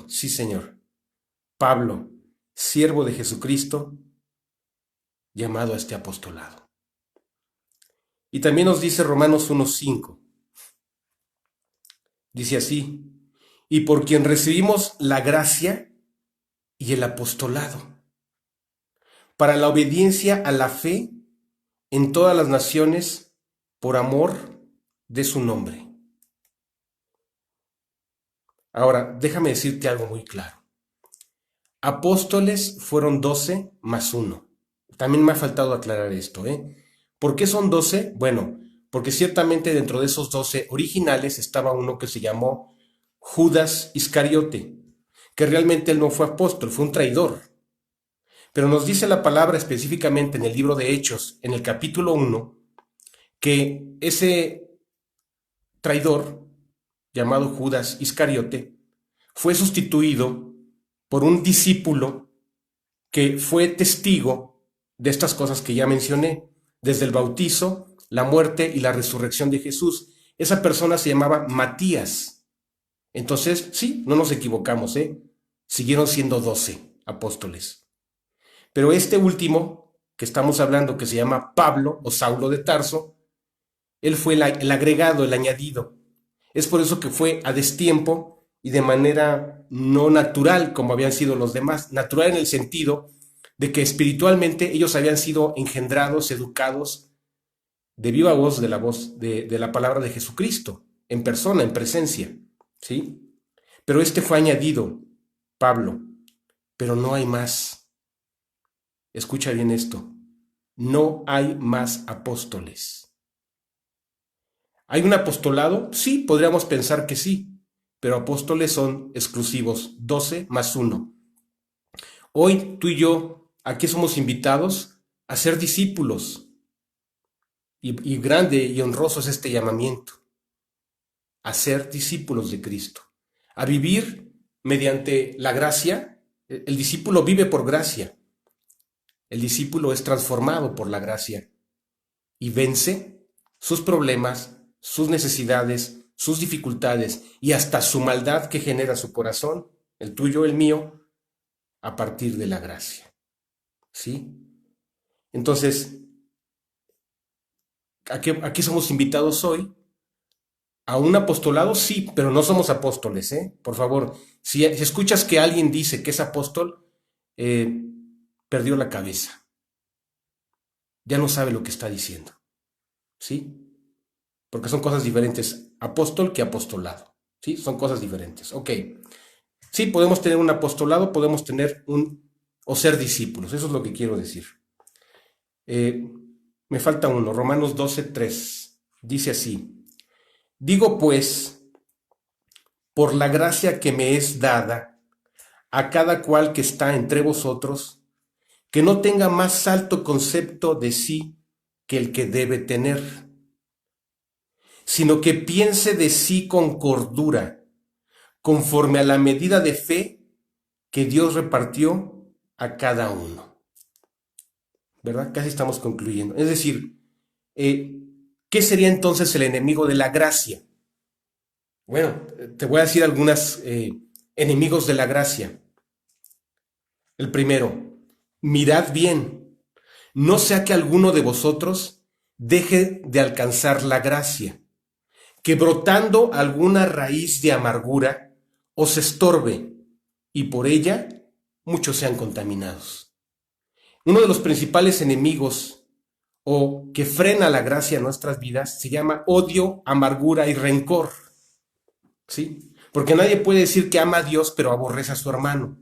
A: sí, Señor. Pablo, siervo de Jesucristo, llamado a este apostolado. Y también nos dice Romanos 1:5. Dice así: y por quien recibimos la gracia y el apostolado, para la obediencia a la fe en todas las naciones, por amor de su nombre. Ahora, déjame decirte algo muy claro. Apóstoles fueron 12 más 1. También me ha faltado aclarar esto, ¿eh? ¿Por qué son 12? Bueno, porque ciertamente dentro de esos 12 originales estaba uno que se llamó Judas Iscariote, que realmente él no fue apóstol, fue un traidor. Pero nos dice la palabra específicamente en el libro de Hechos, en el capítulo 1, que ese traidor, llamado Judas Iscariote, fue sustituido por un discípulo que fue testigo de estas cosas que ya mencioné, desde el bautizo, la muerte y la resurrección de Jesús. Esa persona se llamaba Matías. Entonces, sí, no nos equivocamos, ¿eh? Siguieron siendo 12 apóstoles. Pero este último, que estamos hablando, que se llama Pablo o Saulo de Tarso, él fue el agregado, el añadido. Es por eso que fue a destiempo y de manera no natural como habían sido los demás. Natural en el sentido de que espiritualmente ellos habían sido engendrados, educados de viva voz de la palabra de Jesucristo, en persona, en presencia, ¿sí? Pero este fue añadido, Pablo, pero no hay más. Escucha bien esto, no hay más apóstoles. ¿Hay un apostolado? Sí, podríamos pensar que sí, pero apóstoles son exclusivos, 12 más 1. Hoy tú y yo aquí somos invitados a ser discípulos y grande y honroso es este llamamiento, a ser discípulos de Cristo, a vivir mediante la gracia. El discípulo vive por gracia, el discípulo es transformado por la gracia y vence sus problemas, sus necesidades, sus dificultades y hasta su maldad que genera su corazón, el tuyo, el mío, a partir de la gracia. ¿Sí? Entonces, aquí somos invitados hoy a un apostolado, sí, pero no somos apóstoles, ¿eh? Por favor, si escuchas que alguien dice que es apóstol, perdió la cabeza. Ya no sabe lo que está diciendo, ¿sí? Porque son cosas diferentes, apóstol que apostolado, ¿sí? Son cosas diferentes, ok. Sí, podemos tener un apostolado, podemos tener o ser discípulos, eso es lo que quiero decir. Me falta uno, Romanos 12:3, dice así: digo pues, por la gracia que me es dada, a cada cual que está entre vosotros, que no tenga más alto concepto de sí que el que debe tener, sino que piense de sí con cordura, conforme a la medida de fe que Dios repartió a cada uno. ¿Verdad? Casi estamos concluyendo. Es decir, ¿qué sería entonces el enemigo de la gracia? Bueno, te voy a decir algunos enemigos de la gracia. El primero, mirad bien, no sea que alguno de vosotros deje de alcanzar la gracia, que brotando alguna raíz de amargura os estorbe y por ella muchos sean contaminados. Uno de los principales enemigos o que frena la gracia en nuestras vidas se llama odio, amargura y rencor. ¿Sí? Porque nadie puede decir que ama a Dios pero aborrece a su hermano.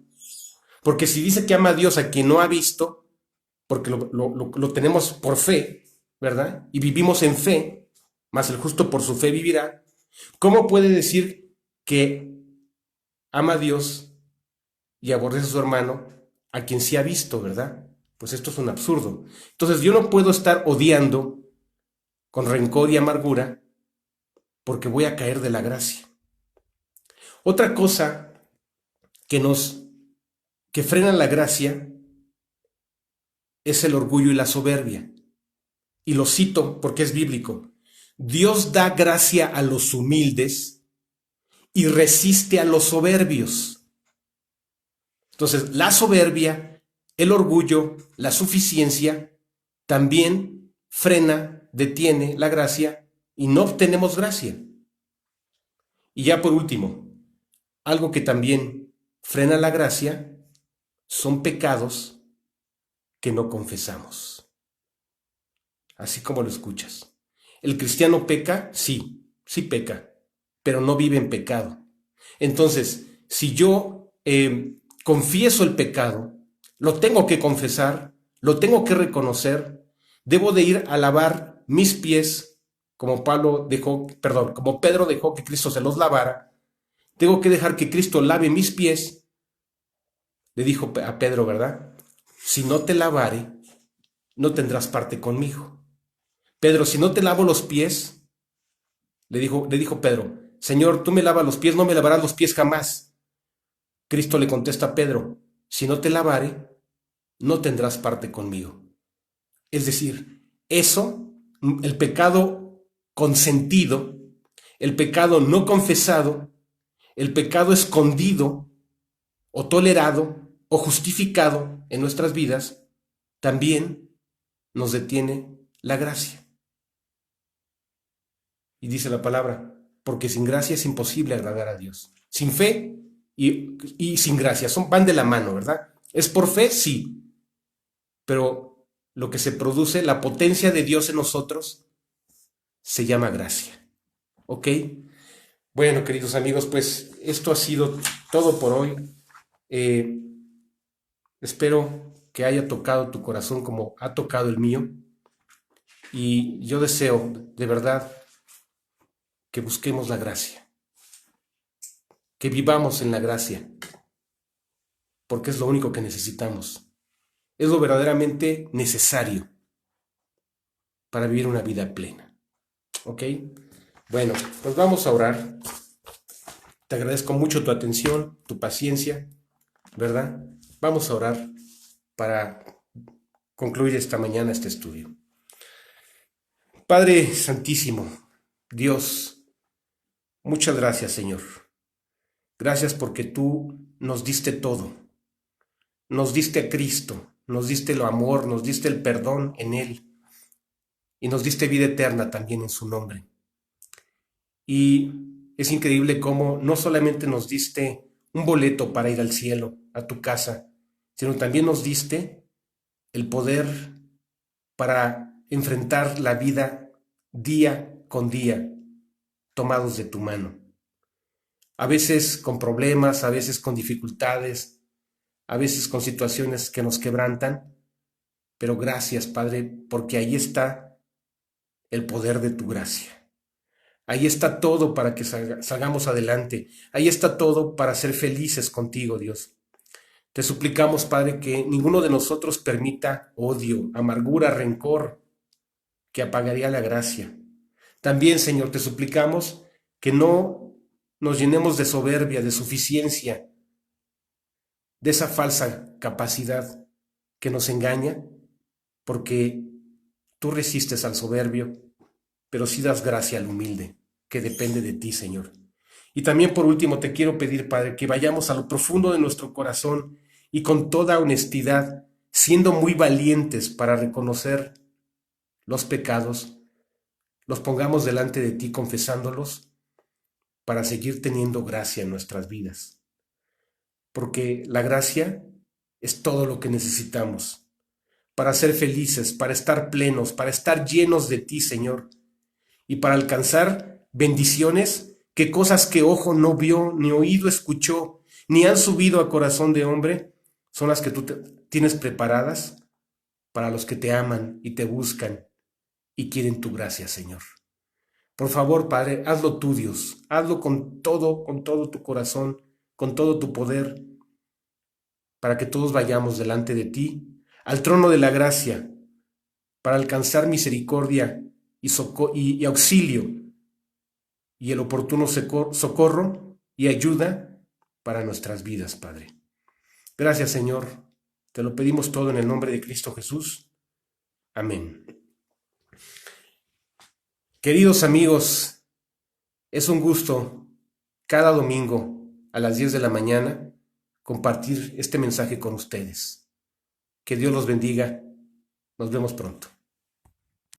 A: Porque si dice que ama a Dios a quien no ha visto, porque lo tenemos por fe, ¿verdad? Y vivimos en fe, más el justo por su fe vivirá, ¿cómo puede decir que ama a Dios y aborrece a su hermano a quien sí ha visto, ¿verdad? Pues esto es un absurdo. Entonces yo no puedo estar odiando con rencor y amargura porque voy a caer de la gracia. Otra cosa que frena la gracia es el orgullo y la soberbia. Y lo cito porque es bíblico. Dios da gracia a los humildes y resiste a los soberbios. Entonces, la soberbia, el orgullo, la suficiencia, también frena, detiene la gracia y no obtenemos gracia. Y ya por último, algo que también frena la gracia son pecados que no confesamos. Así como lo escuchas. ¿El cristiano peca? Sí, sí peca, pero no vive en pecado. Entonces, si yo confieso el pecado, lo tengo que confesar, lo tengo que reconocer, debo de ir a lavar mis pies, como Pedro dejó que Cristo se los lavara, tengo que dejar que Cristo lave mis pies. Le dijo a Pedro, ¿verdad? Si no te lavare, no tendrás parte conmigo. Pedro, si no te lavo los pies, le dijo Pedro, Señor, tú me lavas los pies, no me lavarás los pies jamás. Cristo le contesta a Pedro, si no te lavare, no tendrás parte conmigo. Es decir, el pecado consentido, el pecado no confesado, el pecado escondido o tolerado o justificado en nuestras vidas, también nos detiene la gracia. Y dice la palabra, porque sin gracia es imposible agradar a Dios. Sin fe y sin gracia, van de la mano, ¿verdad? ¿Es por fe? Sí. Pero lo que se produce, la potencia de Dios en nosotros, se llama gracia. ¿Ok? Bueno, queridos amigos, pues esto ha sido todo por hoy. Espero que haya tocado tu corazón como ha tocado el mío. Y yo deseo, de verdad, que busquemos la gracia, que vivamos en la gracia, porque es lo único que necesitamos. Es lo verdaderamente necesario para vivir una vida plena. ¿Ok? Bueno, pues vamos a orar. Te agradezco mucho tu atención, tu paciencia, ¿verdad? Vamos a orar para concluir esta mañana este estudio. Padre Santísimo, Dios, muchas gracias, Señor. Gracias porque tú nos diste todo. Nos diste a Cristo, nos diste el amor, nos diste el perdón en Él y nos diste vida eterna también en su nombre. Y es increíble cómo no solamente nos diste un boleto para ir al cielo, a tu casa, sino también nos diste el poder para enfrentar la vida día con día, tomados de tu mano. A veces con problemas, a veces con dificultades, a veces con situaciones que nos quebrantan, pero gracias, Padre, porque ahí está el poder de tu gracia. Ahí está todo para que salgamos adelante. Ahí está todo para ser felices contigo, Dios. Te suplicamos, Padre, que ninguno de nosotros permita odio, amargura, rencor, que apagaría la gracia. También, Señor, te suplicamos que no nos llenemos de soberbia, de suficiencia, de esa falsa capacidad que nos engaña, porque tú resistes al soberbio, pero sí das gracia al humilde, que depende de ti, Señor. Y también por último te quiero pedir, Padre, que vayamos a lo profundo de nuestro corazón y con toda honestidad, siendo muy valientes para reconocer los pecados, los pongamos delante de ti confesándolos para seguir teniendo gracia en nuestras vidas. Porque la gracia es todo lo que necesitamos para ser felices, para estar plenos, para estar llenos de ti, Señor, y para alcanzar bendiciones, que cosas que ojo no vio, ni oído escuchó, ni han subido a corazón de hombre, son las que tú tienes preparadas para los que te aman y te buscan y quieren tu gracia, Señor. Por favor, Padre, hazlo tú, Dios, hazlo con todo tu corazón, con todo tu poder, para que todos vayamos delante de ti, al trono de la gracia, para alcanzar misericordia y auxilio, y el oportuno socorro y ayuda para nuestras vidas, Padre. Gracias, Señor. Te lo pedimos todo en el nombre de Cristo Jesús. Amén. Queridos amigos, es un gusto cada domingo a las 10 de la mañana compartir este mensaje con ustedes. Que Dios los bendiga. Nos vemos pronto.